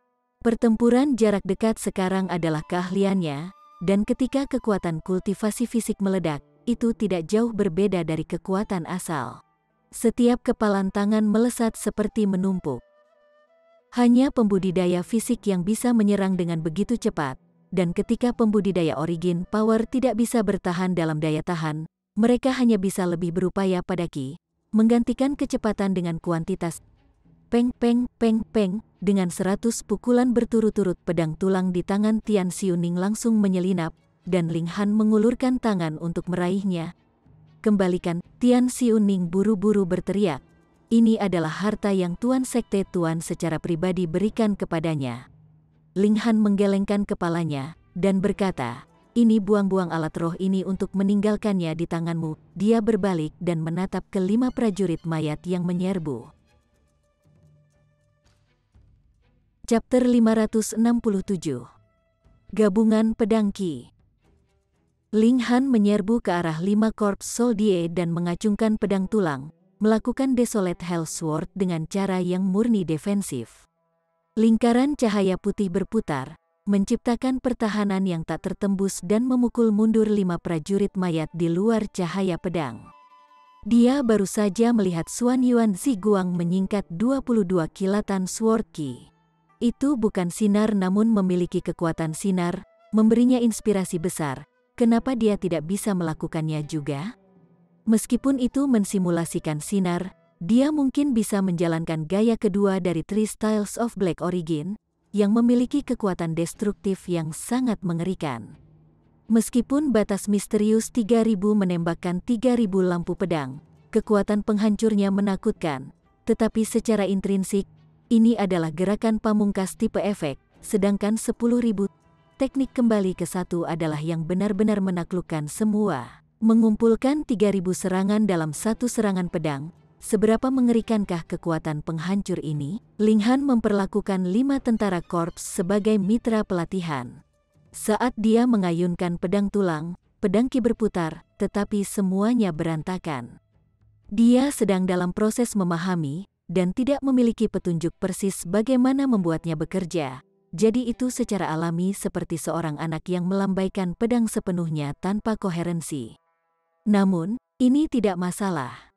Pertempuran jarak dekat sekarang adalah keahliannya, dan ketika kekuatan kultivasi fisik meledak, itu tidak jauh berbeda dari kekuatan asal. Setiap kepalan tangan melesat seperti menumpuk. Hanya pembudidaya fisik yang bisa menyerang dengan begitu cepat, dan ketika pembudidaya origin power tidak bisa bertahan dalam daya tahan, mereka hanya bisa lebih berupaya pada Qi, menggantikan kecepatan dengan kuantitas. Peng peng peng peng, dengan 100 pukulan berturut-turut pedang tulang di tangan Tian Xiuning langsung menyelinap, dan Ling Han mengulurkan tangan untuk meraihnya. Kembalikan, Tian Xiuning buru-buru berteriak. Ini adalah harta yang Tuan Sekte Tuan secara pribadi berikan kepadanya. Ling Han menggelengkan kepalanya, dan berkata, ini buang-buang alat roh ini untuk meninggalkannya di tanganmu." Dia berbalik dan menatap ke 5 prajurit mayat yang menyerbu. Chapter 567. Gabungan Pedang Qi. Ling Han menyerbu ke arah 5 korps soldier dan mengacungkan pedang tulang, melakukan Desolate Hell Sword dengan cara yang murni defensif. Lingkaran cahaya putih berputar, menciptakan pertahanan yang tak tertembus dan memukul mundur 5 prajurit mayat di luar cahaya pedang. Dia baru saja melihat Xuan Yuan Ziguang menyingkat 22 kilatan Sword Qi. Itu bukan sinar namun memiliki kekuatan sinar, memberinya inspirasi besar. Kenapa dia tidak bisa melakukannya juga? Meskipun itu mensimulasikan sinar, dia mungkin bisa menjalankan gaya kedua dari Three Styles of Black Origin, yang memiliki kekuatan destruktif yang sangat mengerikan. Meskipun batas misterius 3000 menembakkan 3000 lampu pedang, kekuatan penghancurnya menakutkan, tetapi secara intrinsik, ini adalah gerakan pamungkas tipe efek, sedangkan 10.000 teknik kembali ke satu adalah yang benar-benar menaklukkan semua. Mengumpulkan 3000 serangan dalam satu serangan pedang, seberapa mengerikankah kekuatan penghancur ini? Ling Han memperlakukan 5 tentara korps sebagai mitra pelatihan. Saat dia mengayunkan pedang tulang, pedang Qi berputar, tetapi semuanya berantakan. Dia sedang dalam proses memahami, dan tidak memiliki petunjuk persis bagaimana membuatnya bekerja. Jadi itu secara alami seperti seorang anak yang melambaikan pedang sepenuhnya tanpa koherensi. Namun, ini tidak masalah.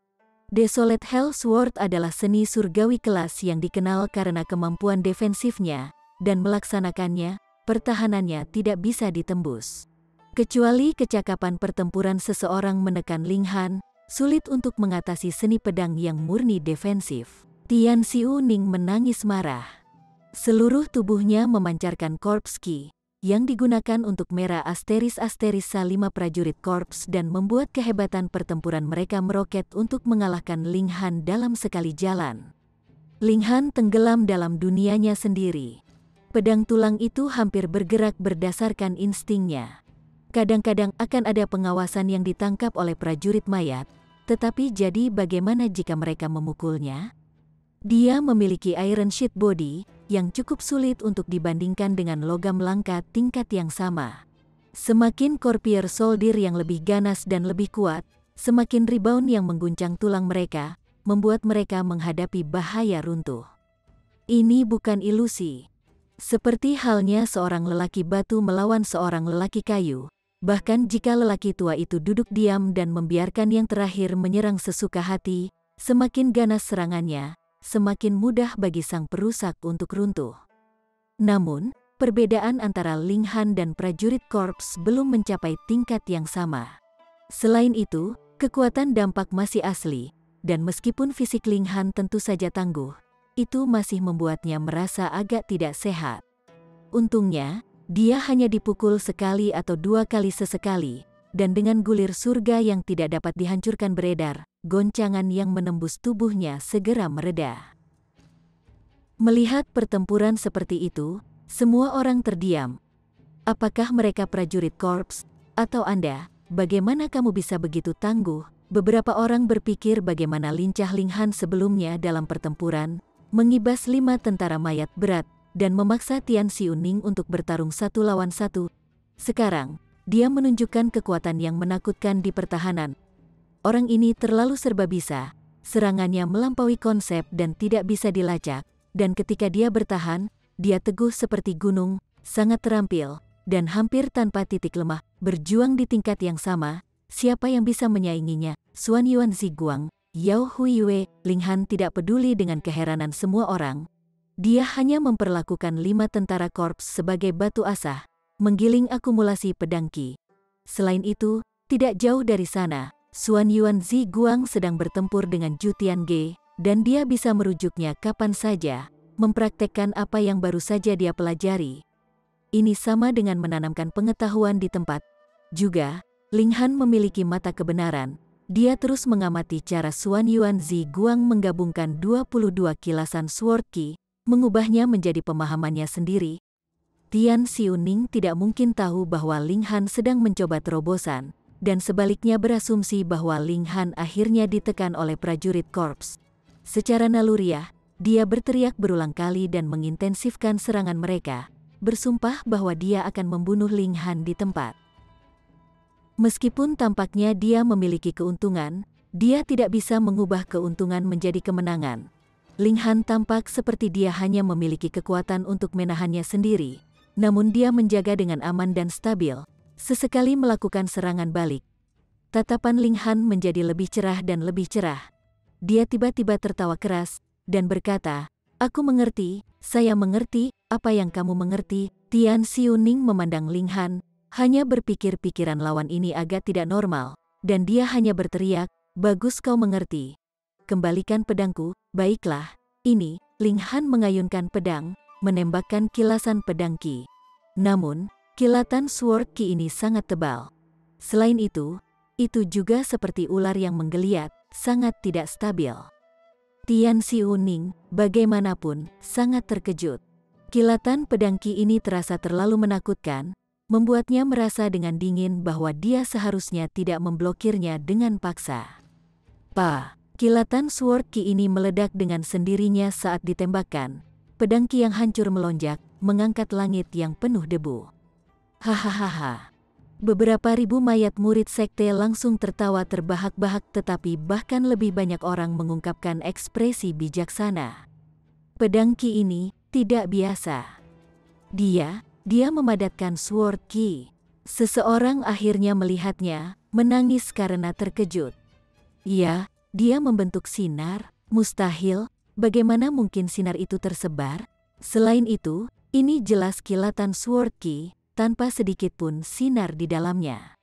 Desolate Hell Sword adalah seni surgawi kelas yang dikenal karena kemampuan defensifnya, dan melaksanakannya, pertahanannya tidak bisa ditembus. Kecuali kecakapan pertempuran seseorang menekan Ling Han, sulit untuk mengatasi seni pedang yang murni defensif. Tian Xiu Ning menangis marah. Seluruh tubuhnya memancarkan korps Qi, yang digunakan untuk merah asteris-asterisa 5 prajurit korps dan membuat kehebatan pertempuran mereka meroket untuk mengalahkan Ling Han dalam sekali jalan. Ling Han tenggelam dalam dunianya sendiri. Pedang tulang itu hampir bergerak berdasarkan instingnya. Kadang-kadang akan ada pengawasan yang ditangkap oleh prajurit mayat, tetapi jadi bagaimana jika mereka memukulnya? Dia memiliki iron sheet body, yang cukup sulit untuk dibandingkan dengan logam langka tingkat yang sama. Semakin Corpier soldier yang lebih ganas dan lebih kuat, semakin rebound yang mengguncang tulang mereka, membuat mereka menghadapi bahaya runtuh. Ini bukan ilusi. Seperti halnya seorang lelaki batu melawan seorang lelaki kayu, bahkan jika lelaki tua itu duduk diam dan membiarkan yang terakhir menyerang sesuka hati, semakin ganas serangannya, semakin mudah bagi sang perusak untuk runtuh. Namun, perbedaan antara Ling Han dan prajurit korps belum mencapai tingkat yang sama. Selain itu, kekuatan dampak masih asli, dan meskipun fisik Ling Han tentu saja tangguh, itu masih membuatnya merasa agak tidak sehat. Untungnya, dia hanya dipukul sekali atau 2 kali sesekali, dan dengan gulir surga yang tidak dapat dihancurkan beredar, goncangan yang menembus tubuhnya segera mereda. Melihat pertempuran seperti itu, semua orang terdiam. Apakah mereka prajurit korps? Atau Anda, bagaimana kamu bisa begitu tangguh? Beberapa orang berpikir bagaimana lincah Ling Han sebelumnya dalam pertempuran, mengibas 5 tentara mayat berat, dan memaksa Tian Xiu Ning untuk bertarung 1 lawan 1. Sekarang, dia menunjukkan kekuatan yang menakutkan di pertahanan. Orang ini terlalu serba bisa, serangannya melampaui konsep dan tidak bisa dilacak, dan ketika dia bertahan, dia teguh seperti gunung, sangat terampil, dan hampir tanpa titik lemah, berjuang di tingkat yang sama. Siapa yang bisa menyainginya? Xuan Yuan Ziguang, Yao Huiyue. Ling Han tidak peduli dengan keheranan semua orang. Dia hanya memperlakukan 5 tentara korps sebagai batu asah, menggiling akumulasi pedang Qi. Selain itu, tidak jauh dari sana, Xuan Yuan Ziguang sedang bertempur dengan Zhu Tiange, dan dia bisa merujuknya kapan saja, mempraktekkan apa yang baru saja dia pelajari. Ini sama dengan menanamkan pengetahuan di tempat. Juga, Ling Han memiliki mata kebenaran. Dia terus mengamati cara Xuan Yuan Ziguang menggabungkan 22 kilasan Sword Qi, mengubahnya menjadi pemahamannya sendiri. Tian Xiuning tidak mungkin tahu bahwa Ling Han sedang mencoba terobosan, dan sebaliknya berasumsi bahwa Ling Han akhirnya ditekan oleh prajurit korps. Secara naluriah, dia berteriak berulang kali dan mengintensifkan serangan mereka, bersumpah bahwa dia akan membunuh Ling Han di tempat. Meskipun tampaknya dia memiliki keuntungan, dia tidak bisa mengubah keuntungan menjadi kemenangan. Ling Han tampak seperti dia hanya memiliki kekuatan untuk menahannya sendiri, namun dia menjaga dengan aman dan stabil, sesekali melakukan serangan balik. Tatapan Ling Han menjadi lebih cerah dan lebih cerah. Dia tiba-tiba tertawa keras, dan berkata, "Aku mengerti, saya mengerti, apa yang kamu mengerti?" Tian Xiuning memandang Ling Han, hanya berpikir pikiran lawan ini agak tidak normal, dan dia hanya berteriak, "Bagus kau mengerti. Kembalikan pedangku." "Baiklah, ini." Ling Han mengayunkan pedang, menembakkan kilasan pedang Qi. Namun, kilatan sword Qi ini sangat tebal. Selain itu juga seperti ular yang menggeliat, sangat tidak stabil. Tian Xiuning, bagaimanapun, sangat terkejut. Kilatan pedang Qi ini terasa terlalu menakutkan, membuatnya merasa dengan dingin bahwa dia seharusnya tidak memblokirnya dengan paksa. Kilatan sword Qi ini meledak dengan sendirinya saat ditembakkan. Pedang Qi yang hancur melonjak, mengangkat langit yang penuh debu. Hahaha. Beberapa ribu mayat murid sekte langsung tertawa terbahak-bahak, tetapi bahkan lebih banyak orang mengungkapkan ekspresi bijaksana. Pedang Qi ini tidak biasa. Dia memadatkan sword Qi. Seseorang akhirnya melihatnya, menangis karena terkejut. Iya, dia membentuk sinar, mustahil. Bagaimana mungkin sinar itu tersebar? Selain itu, ini jelas kilatan sword Qi, tanpa sedikit pun sinar di dalamnya.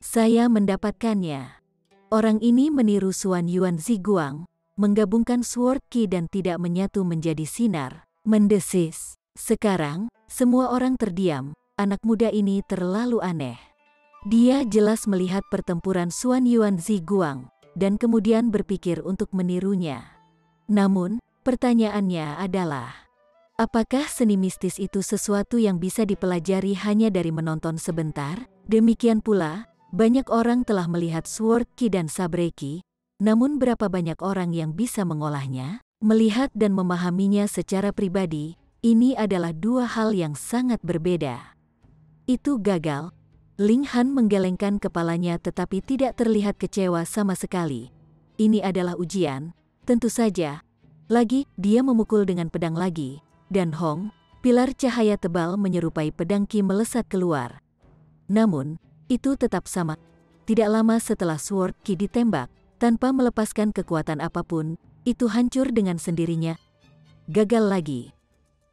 Saya mendapatkannya. Orang ini meniru Suan Yuan Ziguang, menggabungkan sword Qi dan tidak menyatu menjadi sinar, mendesis. Sekarang, semua orang terdiam, anak muda ini terlalu aneh. Dia jelas melihat pertempuran Suan Yuan Ziguang, dan kemudian berpikir untuk menirunya. Namun, pertanyaannya adalah, apakah seni mistis itu sesuatu yang bisa dipelajari hanya dari menonton sebentar? Demikian pula, banyak orang telah melihat sword Qi dan sabre Qi, namun berapa banyak orang yang bisa mengolahnya? Melihat dan memahaminya secara pribadi, ini adalah dua hal yang sangat berbeda. Itu gagal. Ling Han menggelengkan kepalanya tetapi tidak terlihat kecewa sama sekali. Ini adalah ujian. Tentu saja. Lagi, dia memukul dengan pedang lagi, dan Hong, pilar cahaya tebal menyerupai pedang Qi melesat keluar. Namun, itu tetap sama. Tidak lama setelah sword Qi ditembak, tanpa melepaskan kekuatan apapun, itu hancur dengan sendirinya. Gagal lagi.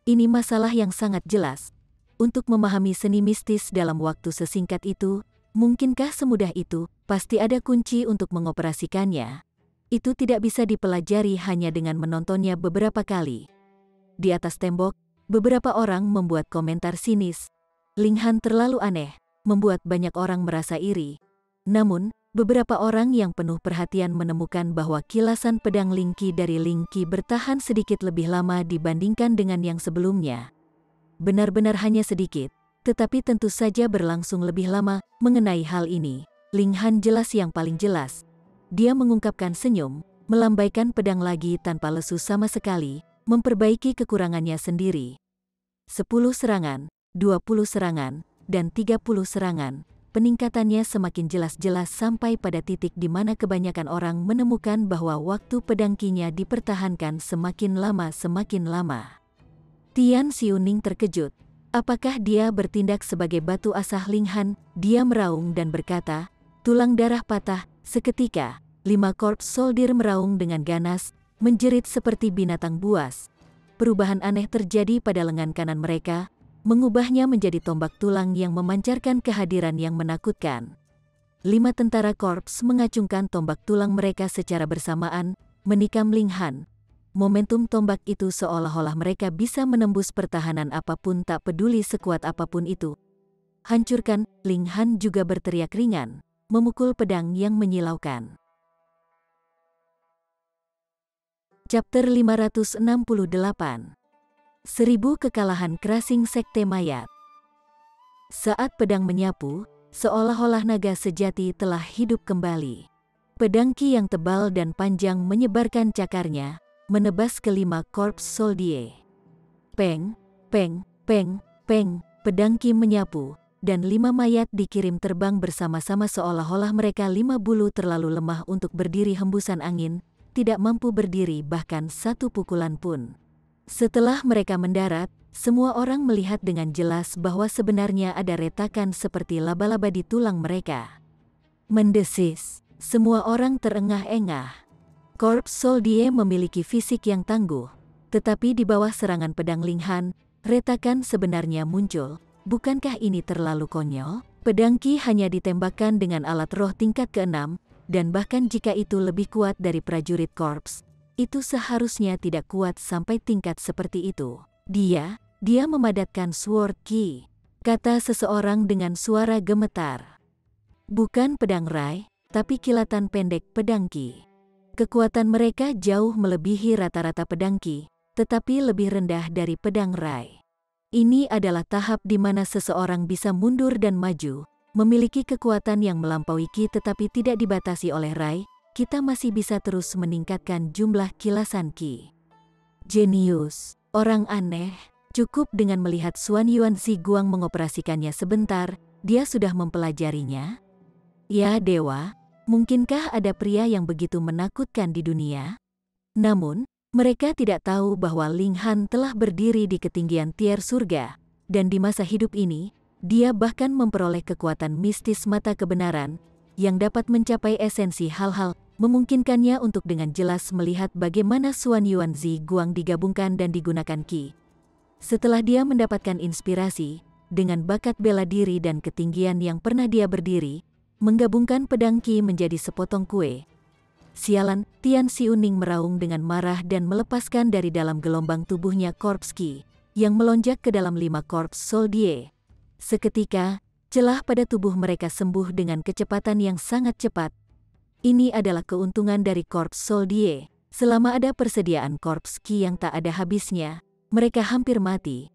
Ini masalah yang sangat jelas. Untuk memahami seni mistis dalam waktu sesingkat itu, mungkinkah semudah itu? Pasti ada kunci untuk mengoperasikannya. Itu tidak bisa dipelajari hanya dengan menontonnya beberapa kali. Di atas tembok, beberapa orang membuat komentar sinis. Ling Han terlalu aneh, membuat banyak orang merasa iri. Namun, beberapa orang yang penuh perhatian menemukan bahwa kilasan pedang Ling Qi dari Ling Qi bertahan sedikit lebih lama dibandingkan dengan yang sebelumnya. Benar-benar hanya sedikit, tetapi tentu saja berlangsung lebih lama. Mengenai hal ini, Ling Han jelas yang paling jelas. Dia mengungkapkan senyum, melambaikan pedang lagi tanpa lesu sama sekali, memperbaiki kekurangannya sendiri. 10 serangan, 20 serangan, dan 30 serangan. Peningkatannya semakin jelas-jelas sampai pada titik di mana kebanyakan orang menemukan bahwa waktu pedang Qi-nya dipertahankan semakin lama. Tian Xiuning terkejut. Apakah dia bertindak sebagai batu asah Ling Han? Dia meraung dan berkata, "Tulang darah patah." Seketika, 5 korps soldir meraung dengan ganas, menjerit seperti binatang buas. Perubahan aneh terjadi pada lengan kanan mereka, mengubahnya menjadi tombak tulang yang memancarkan kehadiran yang menakutkan. 5 tentara korps mengacungkan tombak tulang mereka secara bersamaan, menikam Ling Han. Momentum tombak itu seolah-olah mereka bisa menembus pertahanan apapun, tak peduli sekuat apapun itu. "Hancurkan!" Ling Han juga berteriak ringan, memukul pedang yang menyilaukan. Chapter 568. 1000 kekalahan Crashing Sekte Mayat. Saat pedang menyapu, seolah-olah naga sejati telah hidup kembali. Pedang Qi yang tebal dan panjang menyebarkan cakarnya, menebas kelima korps soldier. Peng, peng, peng, peng, pedang Qi menyapu, dan 5 mayat dikirim terbang bersama-sama seolah-olah mereka 5 bulu terlalu lemah untuk berdiri hembusan angin, tidak mampu berdiri bahkan satu pukulan pun. Setelah mereka mendarat, semua orang melihat dengan jelas bahwa sebenarnya ada retakan seperti laba-laba di tulang mereka. Mendesis, semua orang terengah-engah. Korps soldier memiliki fisik yang tangguh, tetapi di bawah serangan pedang Ling Han, retakan sebenarnya muncul. Bukankah ini terlalu konyol? Pedang Qi hanya ditembakkan dengan alat roh tingkat ke-6, dan bahkan jika itu lebih kuat dari prajurit korps, itu seharusnya tidak kuat sampai tingkat seperti itu. Dia memadatkan Sword Qi, kata seseorang dengan suara gemetar. Bukan pedang Rai, tapi kilatan pendek pedang Qi. Kekuatan mereka jauh melebihi rata-rata pedang Qi, tetapi lebih rendah dari pedang Rai. Ini adalah tahap di mana seseorang bisa mundur dan maju, memiliki kekuatan yang melampaui Qi tetapi tidak dibatasi oleh Rai. Kita masih bisa terus meningkatkan jumlah kilasan Qi. Jenius, orang aneh, cukup dengan melihat Xuan Yuan Ziguang mengoperasikannya sebentar, dia sudah mempelajarinya. Ya dewa, mungkinkah ada pria yang begitu menakutkan di dunia? Namun, mereka tidak tahu bahwa Ling Han telah berdiri di ketinggian tier surga, dan di masa hidup ini, dia bahkan memperoleh kekuatan mistis mata kebenaran, yang dapat mencapai esensi hal-hal, memungkinkannya untuk dengan jelas melihat bagaimana Xuan Yuan Ziguang digabungkan dan digunakan Qi. Setelah dia mendapatkan inspirasi, dengan bakat bela diri dan ketinggian yang pernah dia berdiri, menggabungkan pedang Qi menjadi sepotong kue. Sialan, Tian Xiuning meraung dengan marah dan melepaskan dari dalam gelombang tubuhnya korps Qi, yang melonjak ke dalam 5 korps soldier. Seketika, celah pada tubuh mereka sembuh dengan kecepatan yang sangat cepat. Ini adalah keuntungan dari korps soldier. Selama ada persediaan korps Qi yang tak ada habisnya, mereka hampir mati.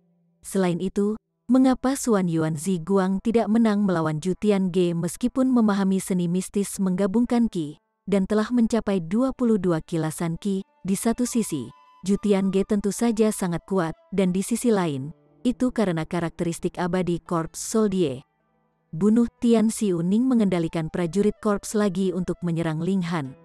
Selain itu, mengapa Xuan Yuan Ziguang tidak menang melawan Zhu Tiange meskipun memahami seni mistis menggabungkan Qi, dan telah mencapai 22 kilasan Qi? Di satu sisi, Zhu Tiange tentu saja sangat kuat, dan di sisi lain, itu karena karakteristik abadi korps soldier. Bunuh. Tian Xiuning mengendalikan prajurit korps lagi untuk menyerang Ling Han.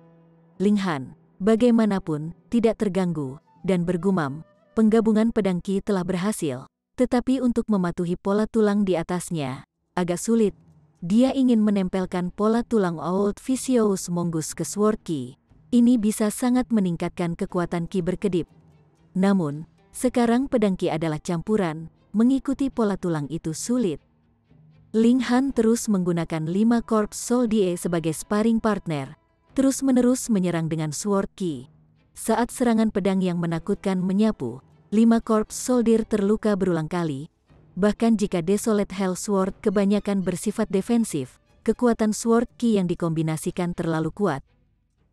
Ling Han, bagaimanapun, tidak terganggu, dan bergumam, penggabungan pedang Qi telah berhasil, tetapi untuk mematuhi pola tulang di atasnya, agak sulit. Dia ingin menempelkan pola tulang Old Vicious Mongoose ke Sword Qi. Ini bisa sangat meningkatkan kekuatan Qi berkedip. Namun, sekarang pedang Qi adalah campuran, mengikuti pola tulang itu sulit. Ling Han terus menggunakan 5 korps soldier sebagai sparring partner, terus-menerus menyerang dengan Sword Qi. Saat serangan pedang yang menakutkan menyapu, 5 korps soldier terluka berulang kali. Bahkan jika Desolate Hell Sword kebanyakan bersifat defensif, kekuatan Sword Qi yang dikombinasikan terlalu kuat.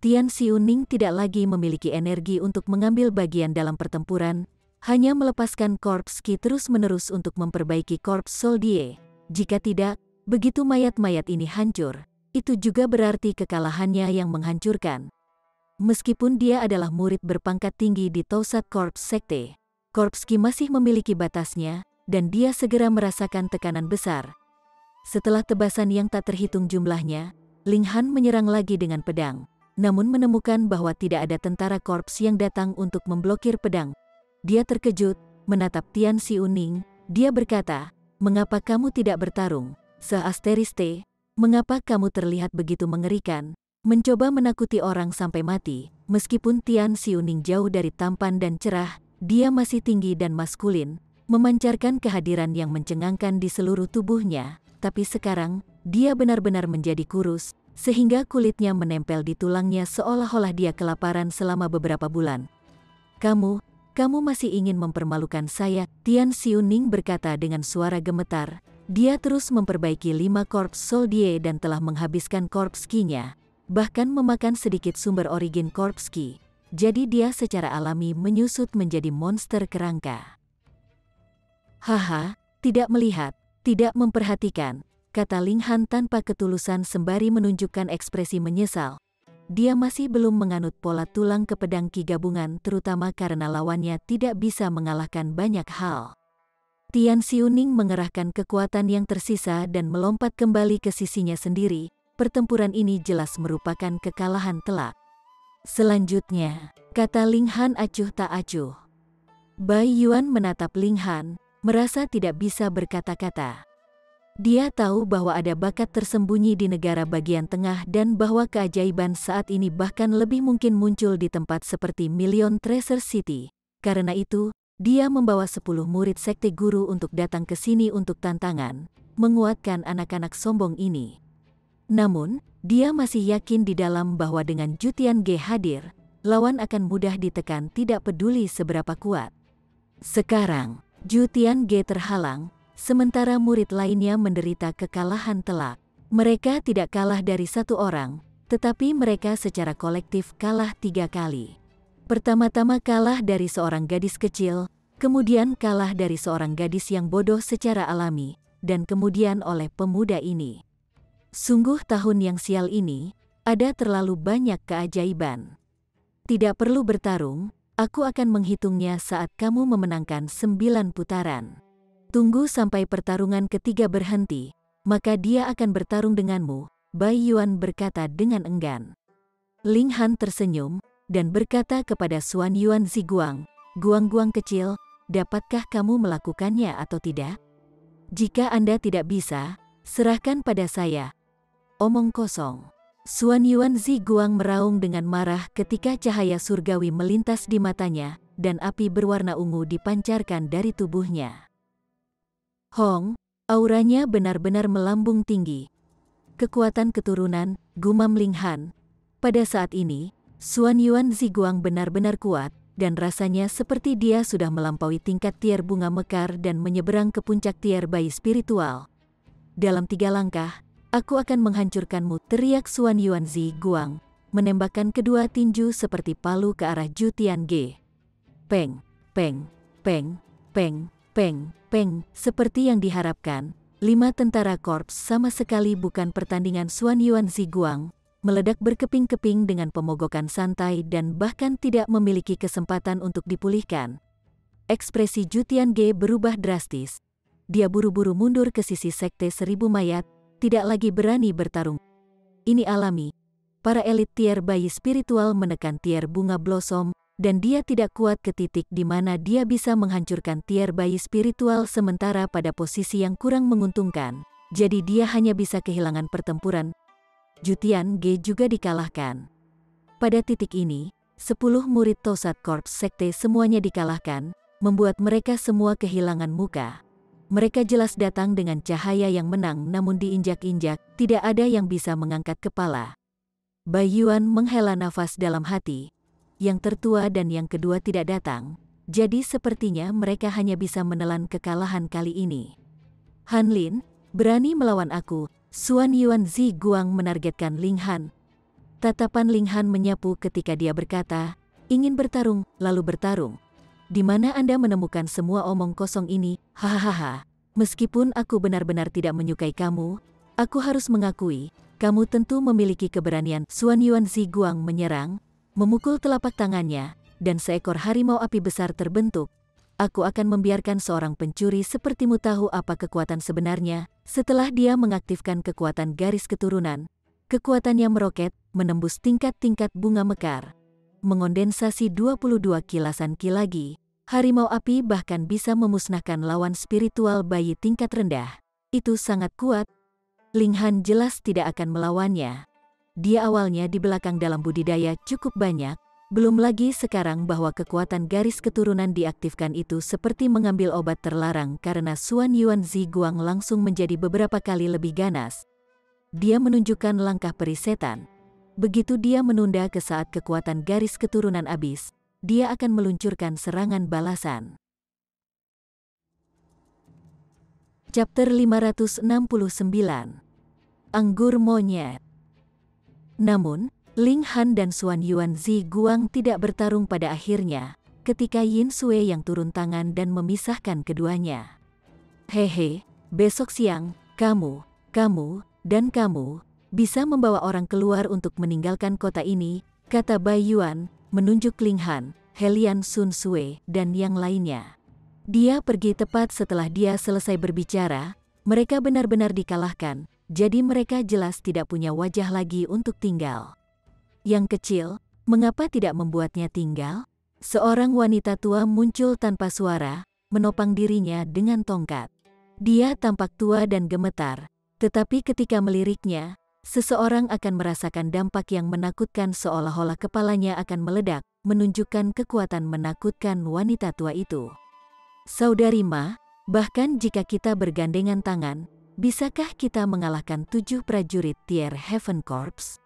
Tian Xiuning tidak lagi memiliki energi untuk mengambil bagian dalam pertempuran, hanya melepaskan korps Qi terus-menerus untuk memperbaiki korps soldier. Jika tidak, begitu mayat-mayat ini hancur, itu juga berarti kekalahannya yang menghancurkan. Meskipun dia adalah murid berpangkat tinggi di Tausat Korps Sekte, korps Qi masih memiliki batasnya, dan dia segera merasakan tekanan besar. Setelah tebasan yang tak terhitung jumlahnya, Ling Han menyerang lagi dengan pedang, namun menemukan bahwa tidak ada tentara korps yang datang untuk memblokir pedang. Dia terkejut, menatap Tian Xiuning. Dia berkata, "Mengapa kamu tidak bertarung, Se-Asteriste? Mengapa kamu terlihat begitu mengerikan, mencoba menakuti orang sampai mati?" Meskipun Tian Xiuning jauh dari tampan dan cerah, dia masih tinggi dan maskulin, memancarkan kehadiran yang mencengangkan di seluruh tubuhnya. Tapi sekarang, dia benar-benar menjadi kurus, sehingga kulitnya menempel di tulangnya seolah-olah dia kelaparan selama beberapa bulan. Kamu masih ingin mempermalukan saya?" Tian Xiuning berkata dengan suara gemetar. Dia terus memperbaiki 5 korps soldier dan telah menghabiskan korps Qi-nya, bahkan memakan sedikit sumber origin korps Qi. Jadi dia secara alami menyusut menjadi monster kerangka. Haha, tidak melihat, tidak memperhatikan, kata Ling Han tanpa ketulusan sembari menunjukkan ekspresi menyesal. Dia masih belum menganut pola tulang ke pedang Ki gabungan terutama karena lawannya tidak bisa mengalahkan banyak hal. Tian Xiuning mengerahkan kekuatan yang tersisa dan melompat kembali ke sisinya sendiri. Pertempuran ini jelas merupakan kekalahan telak. Selanjutnya, kata Ling Han acuh tak acuh. Bai Yuan menatap Ling Han, merasa tidak bisa berkata-kata. Dia tahu bahwa ada bakat tersembunyi di negara bagian tengah dan bahwa keajaiban saat ini bahkan lebih mungkin muncul di tempat seperti Million Treasure City. Karena itu, dia membawa 10 murid sekte guru untuk datang ke sini untuk tantangan, menguatkan anak-anak sombong ini. Namun, dia masih yakin di dalam bahwa dengan Zhu Tiange hadir, lawan akan mudah ditekan tidak peduli seberapa kuat. Sekarang, Zhu Tiange terhalang, sementara murid lainnya menderita kekalahan telak. Mereka tidak kalah dari satu orang, tetapi mereka secara kolektif kalah 3 kali. Pertama-tama kalah dari seorang gadis kecil, kemudian kalah dari seorang gadis yang bodoh secara alami, dan kemudian oleh pemuda ini. Sungguh tahun yang sial ini, ada terlalu banyak keajaiban. Tidak perlu bertarung, aku akan menghitungnya saat kamu memenangkan 9 putaran. Tunggu sampai pertarungan ketiga berhenti, maka dia akan bertarung denganmu, Bai Yuan berkata dengan enggan. Ling Han tersenyum, dan berkata kepada Xuan Yuan Ziguang, Guang-guang kecil, dapatkah kamu melakukannya atau tidak? Jika Anda tidak bisa, serahkan pada saya. Omong kosong. Xuan Yuan Ziguang meraung dengan marah ketika cahaya surgawi melintas di matanya, dan api berwarna ungu dipancarkan dari tubuhnya. Hong, auranya benar-benar melambung tinggi. Kekuatan keturunan, gumam Ling Han. Pada saat ini, Xuan Yuan Ziguang benar-benar kuat, dan rasanya seperti dia sudah melampaui tingkat tier bunga mekar dan menyeberang ke puncak tier bayi spiritual. Dalam 3 langkah, aku akan menghancurkanmu, teriak Xuan Yuan Ziguang, menembakkan kedua tinju seperti palu ke arah Zhu Tiange. Peng, peng, peng, peng. Peng, peng, seperti yang diharapkan, 5 tentara korps sama sekali bukan pertandingan Xuan Yuan Ziguang, meledak berkeping-keping dengan pemogokan santai dan bahkan tidak memiliki kesempatan untuk dipulihkan. Ekspresi Zhu Tiange berubah drastis. Dia buru-buru mundur ke sisi sekte 1000 mayat, tidak lagi berani bertarung. Ini alami. Para elit tier bayi spiritual menekan tier bunga blossom, dan dia tidak kuat ke titik di mana dia bisa menghancurkan tier bayi spiritual sementara pada posisi yang kurang menguntungkan, jadi dia hanya bisa kehilangan pertempuran. Zhu Tiange juga dikalahkan. Pada titik ini, 10 murid Tosat Korps Sekte semuanya dikalahkan, membuat mereka semua kehilangan muka. Mereka jelas datang dengan cahaya yang menang namun diinjak-injak, tidak ada yang bisa mengangkat kepala. Bai Yuan menghela nafas dalam hati. Yang tertua dan yang kedua tidak datang, jadi sepertinya mereka hanya bisa menelan kekalahan kali ini. Han Lin, berani melawan aku, Xuan Yuan Ziguang menargetkan Ling Han. Tatapan Ling Han menyapu ketika dia berkata, ingin bertarung, lalu bertarung. Di mana Anda menemukan semua omong kosong ini? Hahaha, meskipun aku benar-benar tidak menyukai kamu, aku harus mengakui, kamu tentu memiliki keberanian. Xuan Yuan Ziguang menyerang, memukul telapak tangannya, dan seekor harimau api besar terbentuk. Aku akan membiarkan seorang pencuri sepertimu tahu apa kekuatan sebenarnya. Setelah dia mengaktifkan kekuatan garis keturunan, kekuatannya meroket, menembus tingkat-tingkat bunga mekar. Mengondensasi 22 kilasan ki lagi, harimau api bahkan bisa memusnahkan lawan spiritual bayi tingkat rendah. Itu sangat kuat. Ling Han jelas tidak akan melawannya. Dia awalnya di belakang dalam budidaya cukup banyak, belum lagi sekarang bahwa kekuatan garis keturunan diaktifkan itu seperti mengambil obat terlarang karena Xuan Yuan Ziguang langsung menjadi beberapa kali lebih ganas. Dia menunjukkan langkah peri setan. Begitu dia menunda ke saat kekuatan garis keturunan habis, dia akan meluncurkan serangan balasan. Chapter 569. Anggur Monyet. Namun, Ling Han dan Xuan Yuan Ziguang tidak bertarung pada akhirnya, ketika Yin Sui yang turun tangan dan memisahkan keduanya. Hehe, besok siang, kamu, dan kamu, bisa membawa orang keluar untuk meninggalkan kota ini, kata Bai Yuan, menunjuk Ling Han, Helian Sun Sue, dan yang lainnya. Dia pergi tepat setelah dia selesai berbicara. Mereka benar-benar dikalahkan, jadi mereka jelas tidak punya wajah lagi untuk tinggal. Yang kecil, mengapa tidak membuatnya tinggal? Seorang wanita tua muncul tanpa suara, menopang dirinya dengan tongkat. Dia tampak tua dan gemetar, tetapi ketika meliriknya, seseorang akan merasakan dampak yang menakutkan seolah-olah kepalanya akan meledak, menunjukkan kekuatan menakutkan wanita tua itu. Saudari Ma, bahkan jika kita bergandengan tangan, bisakah kita mengalahkan 7 prajurit Tier Heaven Corps?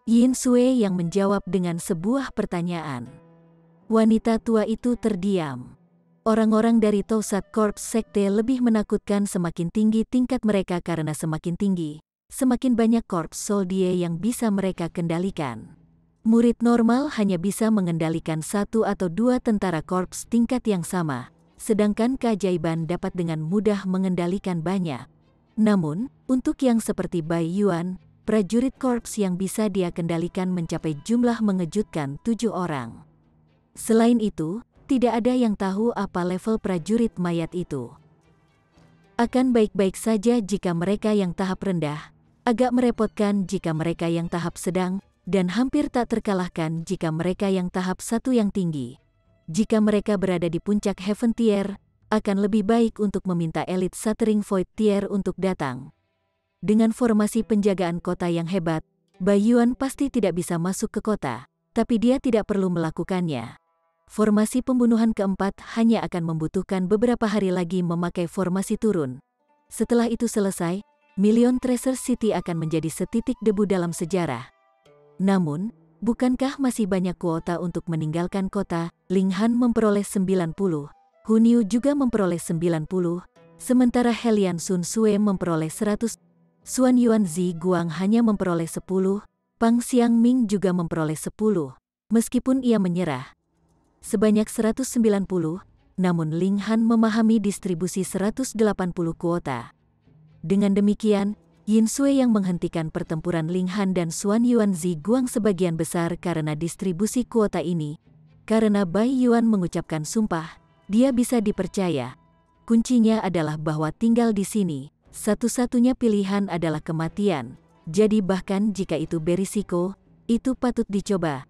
Yin Sue yang menjawab dengan sebuah pertanyaan. Wanita tua itu terdiam. Orang-orang dari Toussaint Corps Sekte lebih menakutkan semakin tinggi tingkat mereka karena semakin tinggi, semakin banyak Corps Soldier yang bisa mereka kendalikan. Murid normal hanya bisa mengendalikan 1 atau 2 tentara Corps tingkat yang sama, sedangkan keajaiban dapat dengan mudah mengendalikan banyak. Namun, untuk yang seperti Bai Yuan, prajurit Corps yang bisa dia kendalikan mencapai jumlah mengejutkan 7 orang. Selain itu, tidak ada yang tahu apa level prajurit mayat itu. Akan baik-baik saja jika mereka yang tahap rendah, agak merepotkan jika mereka yang tahap sedang, dan hampir tak terkalahkan jika mereka yang tahap 1 yang tinggi. Jika mereka berada di puncak Heaven Tier, akan lebih baik untuk meminta elit Shattering Void Tier untuk datang. Dengan formasi penjagaan kota yang hebat, Bai Yuan pasti tidak bisa masuk ke kota, tapi dia tidak perlu melakukannya. Formasi pembunuhan keempat hanya akan membutuhkan beberapa hari lagi memakai formasi turun. Setelah itu selesai, Million Treasure City akan menjadi setitik debu dalam sejarah. Namun, bukankah masih banyak kuota untuk meninggalkan kota? Ling Han memperoleh 90, Hu Niu juga memperoleh 90, sementara Helian Sun Sue memperoleh 100, Xuan Yuan Zi Guang hanya memperoleh 10, Pang Xiangming juga memperoleh 10. Meskipun ia menyerah sebanyak 190, namun Ling Han memahami distribusi 180 kuota. Dengan demikian, Yin Sue yang menghentikan pertempuran Ling Han dan Xuan Yuan Zi Guang sebagian besar karena distribusi kuota ini. Karena Bai Yuan mengucapkan sumpah, dia bisa dipercaya. Kuncinya adalah bahwa tinggal di sini, satu-satunya pilihan adalah kematian. Jadi bahkan jika itu berisiko, itu patut dicoba.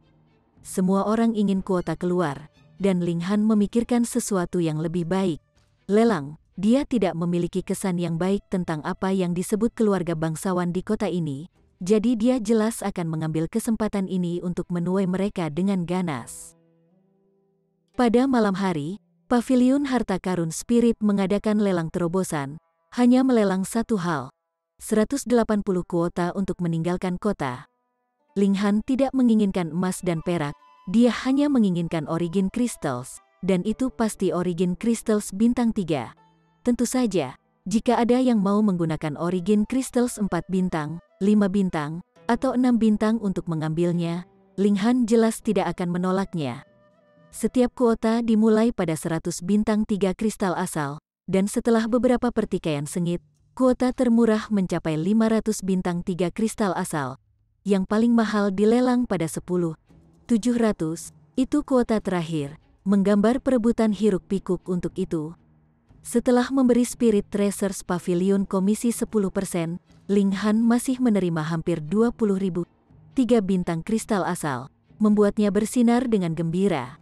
Semua orang ingin kuota keluar, dan Ling Han memikirkan sesuatu yang lebih baik. Lelang. Dia tidak memiliki kesan yang baik tentang apa yang disebut keluarga bangsawan di kota ini, jadi dia jelas akan mengambil kesempatan ini untuk menuai mereka dengan ganas. Pada malam hari, Paviliun Harta Karun Spirit mengadakan lelang terobosan, hanya melelang satu hal, 180 kuota untuk meninggalkan kota. Ling Han tidak menginginkan emas dan perak, dia hanya menginginkan Origin Crystals, dan itu pasti Origin Crystals bintang 3. Tentu saja, jika ada yang mau menggunakan Origin Crystals 4 bintang, 5 bintang, atau 6 bintang untuk mengambilnya, Ling Han jelas tidak akan menolaknya. Setiap kuota dimulai pada 100 bintang 3 kristal asal, dan setelah beberapa pertikaian sengit, kuota termurah mencapai 500 bintang 3 kristal asal. Yang paling mahal dilelang pada 10. 700, itu kuota terakhir, menggambar perebutan hiruk-pikuk untuk itu. Setelah memberi Spirit Treasures Pavilion komisi 10%, Ling Han masih menerima hampir 20.000 3 bintang kristal asal, membuatnya bersinar dengan gembira.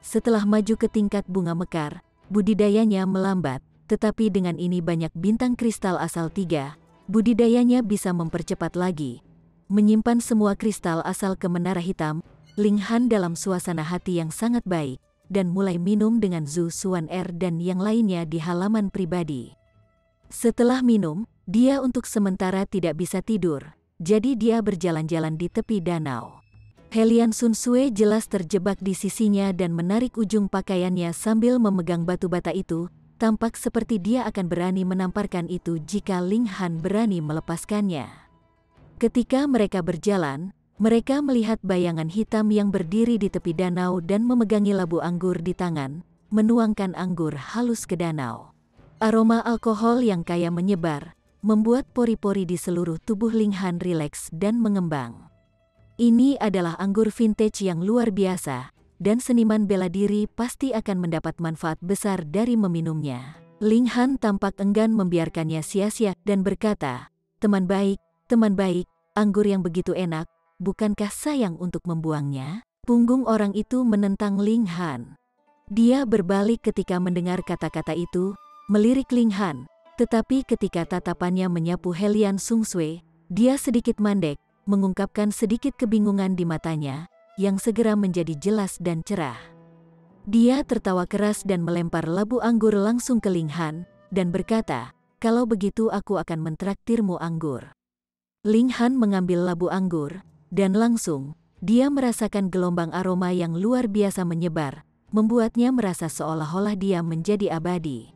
Setelah maju ke tingkat bunga mekar, budidayanya melambat, tetapi dengan ini banyak bintang kristal asal 3, budidayanya bisa mempercepat lagi. Menyimpan semua kristal asal ke menara hitam, Ling Han dalam suasana hati yang sangat baik, dan mulai minum dengan Zhu Xuan Er dan yang lainnya di halaman pribadi. Setelah minum, dia untuk sementara tidak bisa tidur, jadi dia berjalan-jalan di tepi danau. Helian Sun Sue jelas terjebak di sisinya dan menarik ujung pakaiannya sambil memegang batu bata itu, tampak seperti dia akan berani menamparkan itu jika Ling Han berani melepaskannya. Ketika mereka berjalan, mereka melihat bayangan hitam yang berdiri di tepi danau dan memegangi labu anggur di tangan, menuangkan anggur halus ke danau. Aroma alkohol yang kaya menyebar, membuat pori-pori di seluruh tubuh Ling Han rileks dan mengembang. Ini adalah anggur vintage yang luar biasa, dan seniman bela diri pasti akan mendapat manfaat besar dari meminumnya. Ling Han tampak enggan membiarkannya sia-sia dan berkata, teman baik, anggur yang begitu enak, bukankah sayang untuk membuangnya? Punggung orang itu menentang Ling Han. Dia berbalik ketika mendengar kata-kata itu, melirik Ling Han, tetapi ketika tatapannya menyapu Helian Sungsui, dia sedikit mandek, mengungkapkan sedikit kebingungan di matanya, yang segera menjadi jelas dan cerah. Dia tertawa keras dan melempar labu anggur langsung ke Ling Han, dan berkata, kalau begitu aku akan mentraktirmu anggur. Ling Han mengambil labu anggur, dan langsung, dia merasakan gelombang aroma yang luar biasa menyebar, membuatnya merasa seolah-olah dia menjadi abadi.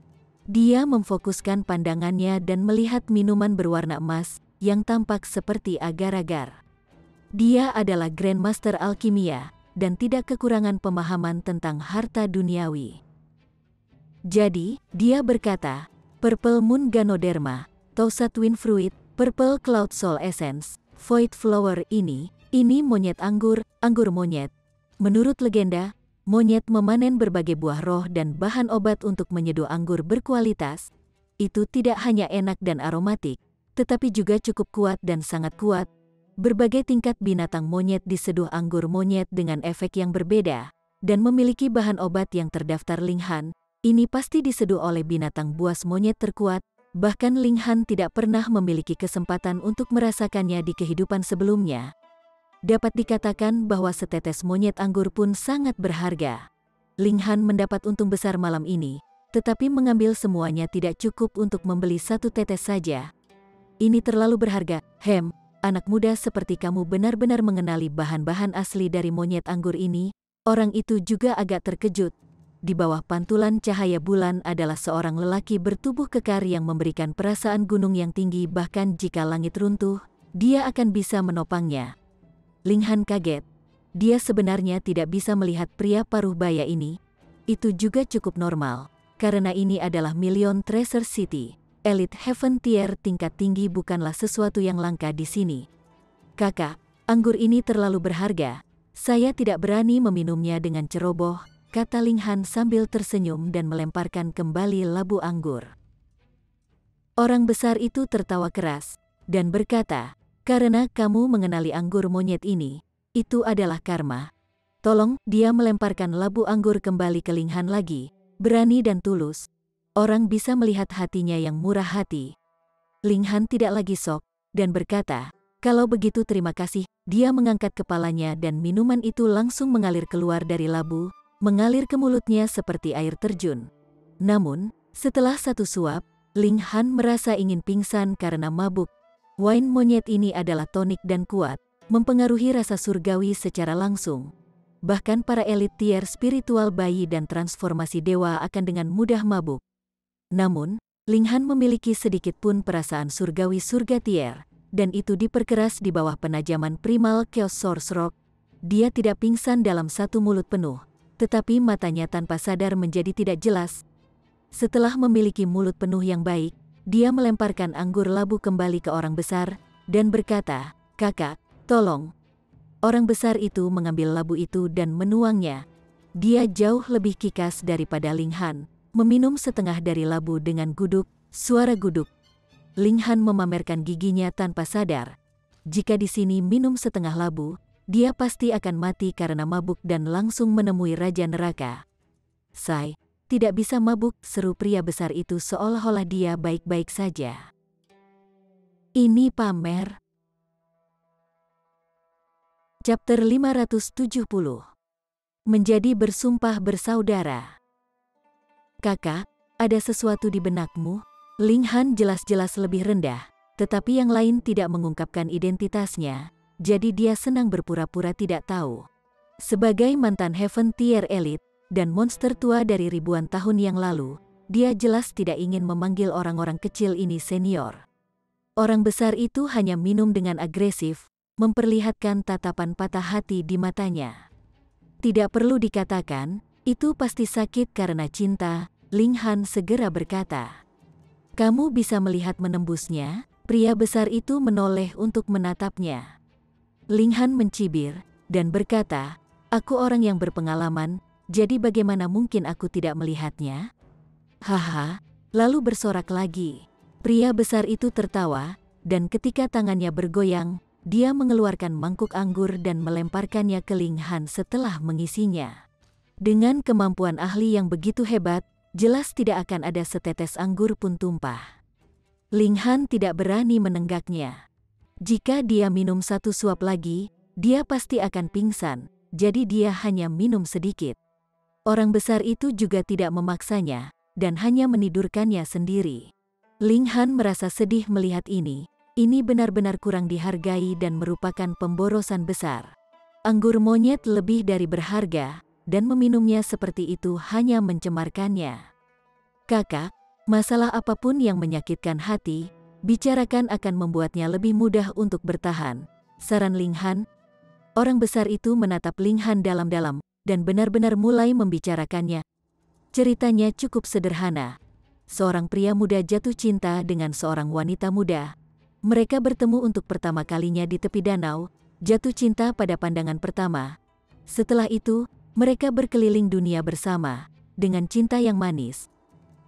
Dia memfokuskan pandangannya dan melihat minuman berwarna emas, yang tampak seperti agar-agar. Dia adalah Grandmaster Alkimia, dan tidak kekurangan pemahaman tentang harta duniawi. Jadi, dia berkata, Purple Moon Ganoderma, Tousa Twin Fruit, Purple Cloud Soul Essence, Void Flower ini monyet anggur monyet. Menurut legenda, monyet memanen berbagai buah roh dan bahan obat untuk menyeduh anggur berkualitas. Itu tidak hanya enak dan aromatik, tetapi juga cukup kuat dan sangat kuat. Berbagai tingkat binatang monyet diseduh anggur monyet dengan efek yang berbeda, dan memiliki bahan obat yang terdaftar Ling Han. Ini pasti diseduh oleh binatang buas monyet terkuat, bahkan Ling Han tidak pernah memiliki kesempatan untuk merasakannya di kehidupan sebelumnya. Dapat dikatakan bahwa setetes monyet anggur pun sangat berharga. Ling Han mendapat untung besar malam ini, tetapi mengambil semuanya tidak cukup untuk membeli satu tetes saja. Ini terlalu berharga. Anak muda seperti kamu benar-benar mengenali bahan-bahan asli dari monyet anggur ini. Orang itu juga agak terkejut. Di bawah pantulan cahaya bulan adalah seorang lelaki bertubuh kekar yang memberikan perasaan gunung yang tinggi, bahkan jika langit runtuh, dia akan bisa menopangnya. Ling Han kaget. Dia sebenarnya tidak bisa melihat pria paruh baya ini. Itu juga cukup normal, karena ini adalah Million Treasure City. Elite Heaven Tier tingkat tinggi bukanlah sesuatu yang langka di sini. Kakak, anggur ini terlalu berharga. Saya tidak berani meminumnya dengan ceroboh, kata Ling Han sambil tersenyum dan melemparkan kembali labu anggur. Orang besar itu tertawa keras, dan berkata, karena kamu mengenali anggur monyet ini, itu adalah karma. Tolong, dia melemparkan labu anggur kembali ke Ling Han lagi, berani dan tulus. Orang bisa melihat hatinya yang murah hati. Ling Han tidak lagi shock, dan berkata, kalau begitu terima kasih. Dia mengangkat kepalanya dan minuman itu langsung mengalir keluar dari labu, mengalir ke mulutnya seperti air terjun. Namun, setelah satu suap, Ling Han merasa ingin pingsan karena mabuk. Wine monyet ini adalah tonik dan kuat, mempengaruhi rasa surgawi secara langsung. Bahkan para elit tier spiritual bayi dan transformasi dewa akan dengan mudah mabuk. Namun, Ling Han memiliki sedikit pun perasaan surgawi surga tier, dan itu diperkeras di bawah penajaman primal Chaos Source Rock. Dia tidak pingsan dalam satu mulut penuh, tetapi matanya tanpa sadar menjadi tidak jelas. Setelah memiliki mulut penuh yang baik, dia melemparkan anggur labu kembali ke orang besar, dan berkata, kakak, tolong. Orang besar itu mengambil labu itu dan menuangnya. Dia jauh lebih kikas daripada Ling Han, meminum setengah dari labu dengan guduk, suara guduk. Ling Han memamerkan giginya tanpa sadar. Jika di sini minum setengah labu, dia pasti akan mati karena mabuk dan langsung menemui Raja Neraka. Saya tidak bisa mabuk, seru pria besar itu seolah-olah dia baik-baik saja. Ini pamer. Chapter 570. Menjadi bersumpah bersaudara. Kakak, ada sesuatu di benakmu? Ling Han jelas-jelas lebih rendah, tetapi yang lain tidak mengungkapkan identitasnya, jadi dia senang berpura-pura tidak tahu. Sebagai mantan Heaven Tier Elite, dan monster tua dari ribuan tahun yang lalu, dia jelas tidak ingin memanggil orang-orang kecil ini senior. Orang besar itu hanya minum dengan agresif, memperlihatkan tatapan patah hati di matanya. Tidak perlu dikatakan, itu pasti sakit karena cinta, Ling Han segera berkata. Kamu bisa melihat menembusnya? Pria besar itu menoleh untuk menatapnya. Ling Han mencibir dan berkata, aku orang yang berpengalaman, jadi bagaimana mungkin aku tidak melihatnya? Haha, lalu bersorak lagi. Pria besar itu tertawa, dan ketika tangannya bergoyang, dia mengeluarkan mangkuk anggur dan melemparkannya ke Ling Han setelah mengisinya. Dengan kemampuan ahli yang begitu hebat, jelas tidak akan ada setetes anggur pun tumpah. Ling Han tidak berani menenggaknya. Jika dia minum satu suap lagi, dia pasti akan pingsan, jadi dia hanya minum sedikit. Orang besar itu juga tidak memaksanya, dan hanya menidurkannya sendiri. Ling Han merasa sedih melihat ini benar-benar kurang dihargai dan merupakan pemborosan besar. Anggur monyet lebih dari berharga, dan meminumnya seperti itu hanya mencemarkannya. Kakak, masalah apapun yang menyakitkan hati, bicarakan akan membuatnya lebih mudah untuk bertahan, saran Ling Han. Orang besar itu menatap Ling Han dalam-dalam, dan benar-benar mulai membicarakannya. Ceritanya cukup sederhana. Seorang pria muda jatuh cinta dengan seorang wanita muda. Mereka bertemu untuk pertama kalinya di tepi danau, jatuh cinta pada pandangan pertama. Setelah itu, mereka berkeliling dunia bersama, dengan cinta yang manis.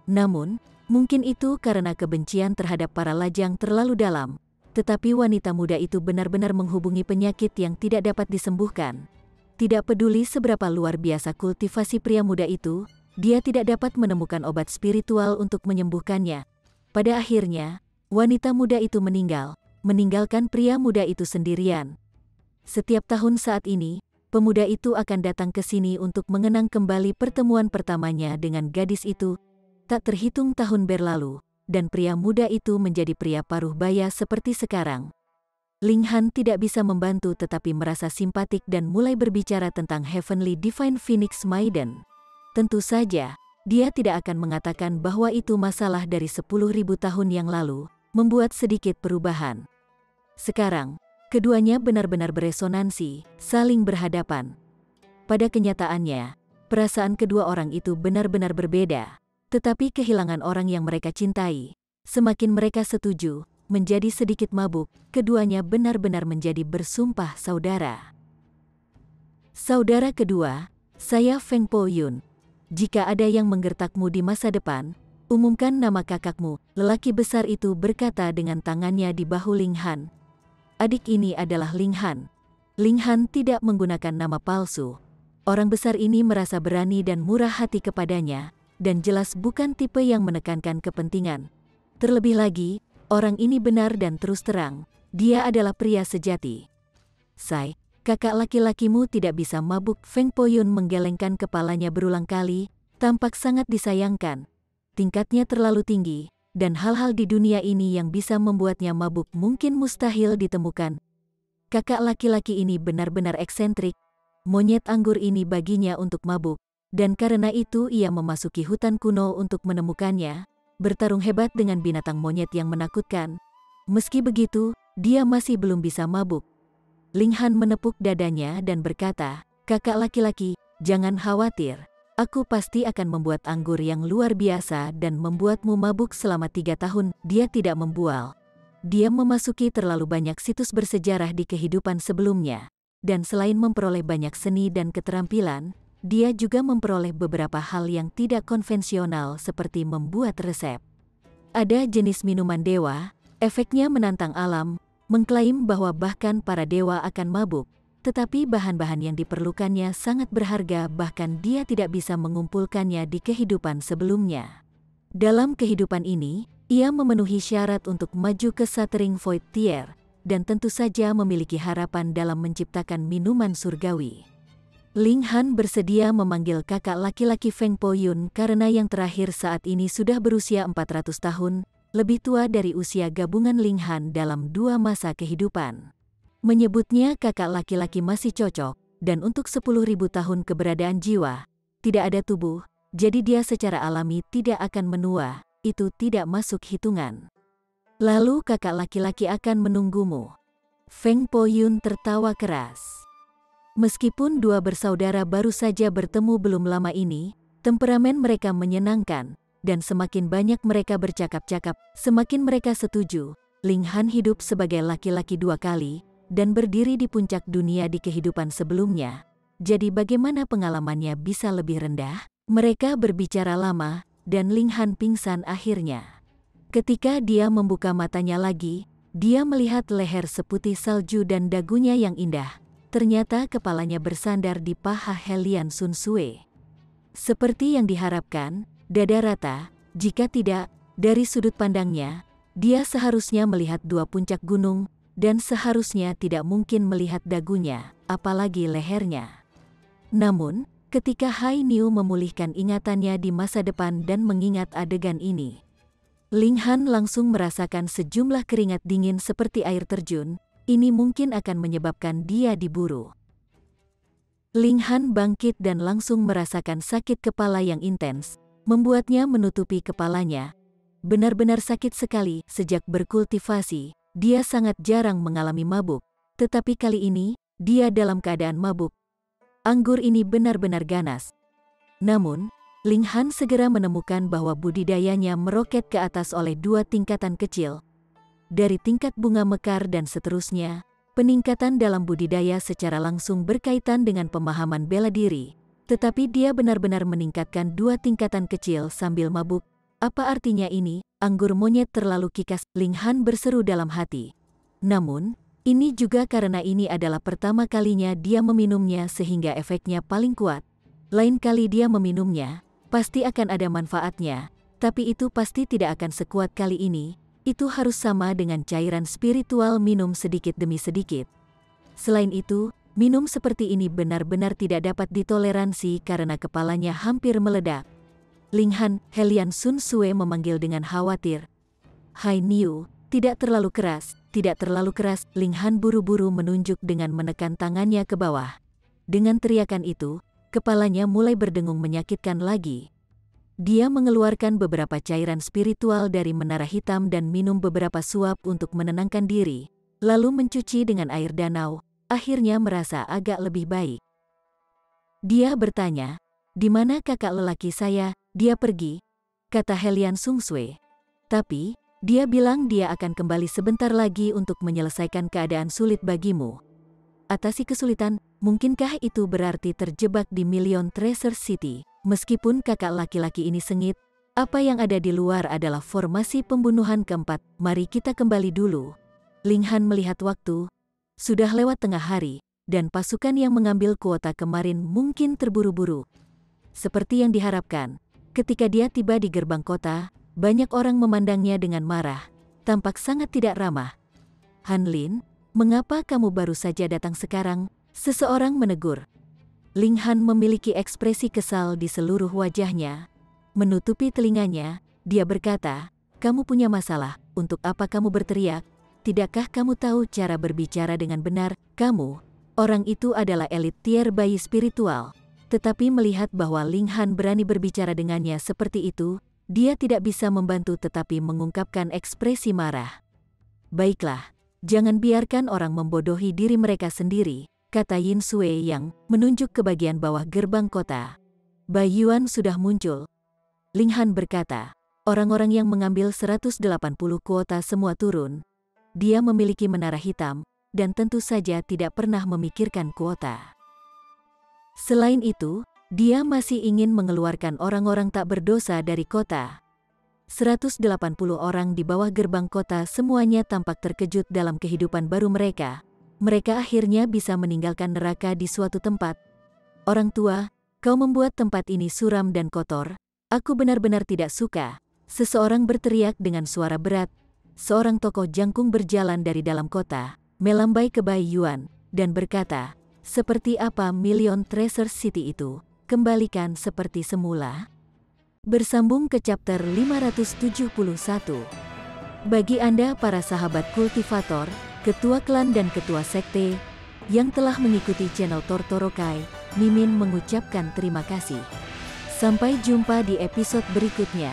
Namun, mungkin itu karena kebencian terhadap para lajang terlalu dalam, tetapi wanita muda itu benar-benar menghubungi penyakit yang tidak dapat disembuhkan. Tidak peduli seberapa luar biasa kultivasi pria muda itu, dia tidak dapat menemukan obat spiritual untuk menyembuhkannya. Pada akhirnya, wanita muda itu meninggalkan pria muda itu sendirian. Setiap tahun saat ini, pemuda itu akan datang ke sini untuk mengenang kembali pertemuan pertamanya dengan gadis itu. Tak terhitung tahun berlalu, dan pria muda itu menjadi pria paruh baya seperti sekarang. Ling Han tidak bisa membantu tetapi merasa simpatik dan mulai berbicara tentang Heavenly Divine Phoenix Maiden. Tentu saja, dia tidak akan mengatakan bahwa itu masalah dari 10.000 tahun yang lalu, membuat sedikit perubahan. Sekarang, keduanya benar-benar beresonansi, saling berhadapan. Pada kenyataannya, perasaan kedua orang itu benar-benar berbeda. Tetapi kehilangan orang yang mereka cintai, semakin mereka setuju, menjadi sedikit mabuk, keduanya benar-benar menjadi bersumpah saudara. Saudara kedua, saya Feng Po Yun. Jika ada yang menggertakmu di masa depan, umumkan nama kakakmu, lelaki besar itu berkata dengan tangannya di bahu Ling Han. Adik ini adalah Ling Han. Ling Han tidak menggunakan nama palsu. Orang besar ini merasa berani dan murah hati kepadanya, dan jelas bukan tipe yang menekankan kepentingan. Terlebih lagi, orang ini benar dan terus terang, dia adalah pria sejati. Sai, kakak laki-lakimu tidak bisa mabuk. Feng Po Yun menggelengkan kepalanya berulang kali, tampak sangat disayangkan. Tingkatnya terlalu tinggi, dan hal-hal di dunia ini yang bisa membuatnya mabuk mungkin mustahil ditemukan. Kakak laki-laki ini benar-benar eksentrik, monyet anggur ini baginya untuk mabuk. Dan karena itu ia memasuki hutan kuno untuk menemukannya, bertarung hebat dengan binatang monyet yang menakutkan. Meski begitu, dia masih belum bisa mabuk. Ling Han menepuk dadanya dan berkata, kakak laki-laki, jangan khawatir. Aku pasti akan membuat anggur yang luar biasa dan membuatmu mabuk selama 3 tahun. Dia tidak membual. Dia memasuki terlalu banyak situs bersejarah di kehidupan sebelumnya. Dan selain memperoleh banyak seni dan keterampilan, dia juga memperoleh beberapa hal yang tidak konvensional seperti membuat resep. Ada jenis minuman dewa, efeknya menantang alam, mengklaim bahwa bahkan para dewa akan mabuk, tetapi bahan-bahan yang diperlukannya sangat berharga bahkan dia tidak bisa mengumpulkannya di kehidupan sebelumnya. Dalam kehidupan ini, ia memenuhi syarat untuk maju ke Shatering Void Tier, dan tentu saja memiliki harapan dalam menciptakan minuman surgawi. Ling Han bersedia memanggil kakak laki-laki Feng Po Yun karena yang terakhir saat ini sudah berusia 400 tahun, lebih tua dari usia gabungan Ling Han dalam 2 masa kehidupan. Menyebutnya kakak laki-laki masih cocok, dan untuk 10.000 tahun keberadaan jiwa, tidak ada tubuh, jadi dia secara alami tidak akan menua, itu tidak masuk hitungan. Lalu kakak laki-laki akan menunggumu. Feng Po Yun tertawa keras. Meskipun dua bersaudara baru saja bertemu belum lama ini, temperamen mereka menyenangkan, dan semakin banyak mereka bercakap-cakap, semakin mereka setuju. Ling Han hidup sebagai laki-laki 2 kali, dan berdiri di puncak dunia di kehidupan sebelumnya. Jadi bagaimana pengalamannya bisa lebih rendah? Mereka berbicara lama, dan Ling Han pingsan akhirnya. Ketika dia membuka matanya lagi, dia melihat leher seputih salju dan dagunya yang indah. Ternyata kepalanya bersandar di paha Helian Sun Sue. Seperti yang diharapkan, dada rata, jika tidak, dari sudut pandangnya, dia seharusnya melihat 2 puncak gunung, dan seharusnya tidak mungkin melihat dagunya, apalagi lehernya. Namun, ketika Hai Niu memulihkan ingatannya di masa depan dan mengingat adegan ini, Ling Han langsung merasakan sejumlah keringat dingin seperti air terjun. Ini mungkin akan menyebabkan dia diburu. Ling Han bangkit dan langsung merasakan sakit kepala yang intens, membuatnya menutupi kepalanya. Benar-benar sakit sekali. Sejak berkultivasi, dia sangat jarang mengalami mabuk, tetapi kali ini, dia dalam keadaan mabuk. Anggur ini benar-benar ganas. Namun, Ling Han segera menemukan bahwa budidayanya meroket ke atas oleh 2 tingkatan kecil. Dari tingkat bunga mekar dan seterusnya, peningkatan dalam budidaya secara langsung berkaitan dengan pemahaman bela diri, tetapi dia benar-benar meningkatkan 2 tingkatan kecil sambil mabuk. Apa artinya ini? Anggur monyet terlalu kikas, Ling Han berseru dalam hati. Namun, ini juga karena ini adalah pertama kalinya dia meminumnya sehingga efeknya paling kuat. Lain kali dia meminumnya, pasti akan ada manfaatnya, tapi itu pasti tidak akan sekuat kali ini. Itu harus sama dengan cairan spiritual minum sedikit demi sedikit. Selain itu, minum seperti ini benar-benar tidak dapat ditoleransi karena kepalanya hampir meledak. Ling Han, Helian Sun Sue memanggil dengan khawatir. Hai Niu, tidak terlalu keras, tidak terlalu keras. Ling Han buru-buru menunjuk dengan menekan tangannya ke bawah. Dengan teriakan itu, kepalanya mulai berdengung menyakitkan lagi. Dia mengeluarkan beberapa cairan spiritual dari menara hitam dan minum beberapa suap untuk menenangkan diri, lalu mencuci dengan air danau, akhirnya merasa agak lebih baik. Dia bertanya, "Di mana kakak lelaki saya?" "Dia pergi," kata Helian Sun Sue. "Tapi, dia bilang dia akan kembali sebentar lagi untuk menyelesaikan keadaan sulit bagimu." Atasi kesulitan, mungkinkah itu berarti terjebak di Million Treasure City? Meskipun kakak laki-laki ini sengit, apa yang ada di luar adalah formasi pembunuhan keempat. Mari kita kembali dulu. Ling Han melihat waktu. Sudah lewat tengah hari, dan pasukan yang mengambil kuota kemarin mungkin terburu-buru. Seperti yang diharapkan, ketika dia tiba di gerbang kota, banyak orang memandangnya dengan marah, tampak sangat tidak ramah. "Han Lin, mengapa kamu baru saja datang sekarang?" seseorang menegur. Ling Han memiliki ekspresi kesal di seluruh wajahnya. Menutupi telinganya, dia berkata, "Kamu punya masalah, untuk apa kamu berteriak? Tidakkah kamu tahu cara berbicara dengan benar? Kamu, orang itu adalah elit tier bayi spiritual." Tetapi melihat bahwa Ling Han berani berbicara dengannya seperti itu, dia tidak bisa membantu tetapi mengungkapkan ekspresi marah. "Baiklah, jangan biarkan orang membodohi diri mereka sendiri," kata Yin Sui yang menunjuk ke bagian bawah gerbang kota. Bai Yuan sudah muncul. Ling Han berkata, "Orang-orang yang mengambil 180 kuota semua turun." Dia memiliki menara hitam, dan tentu saja tidak pernah memikirkan kuota. Selain itu, dia masih ingin mengeluarkan orang-orang tak berdosa dari kota. 180 orang di bawah gerbang kota semuanya tampak terkejut dalam kehidupan baru mereka. Mereka akhirnya bisa meninggalkan neraka di suatu tempat. "Orang tua, kau membuat tempat ini suram dan kotor. Aku benar-benar tidak suka," seseorang berteriak dengan suara berat. Seorang tokoh jangkung berjalan dari dalam kota, melambai ke Bai Yuan, dan berkata, "Seperti apa Million Treasure City itu? Kembalikan seperti semula." Bersambung ke chapter 571. Bagi Anda para sahabat kultivator, ketua klan dan ketua sekte, yang telah mengikuti channel Tortorokai, Mimin mengucapkan terima kasih. Sampai jumpa di episode berikutnya.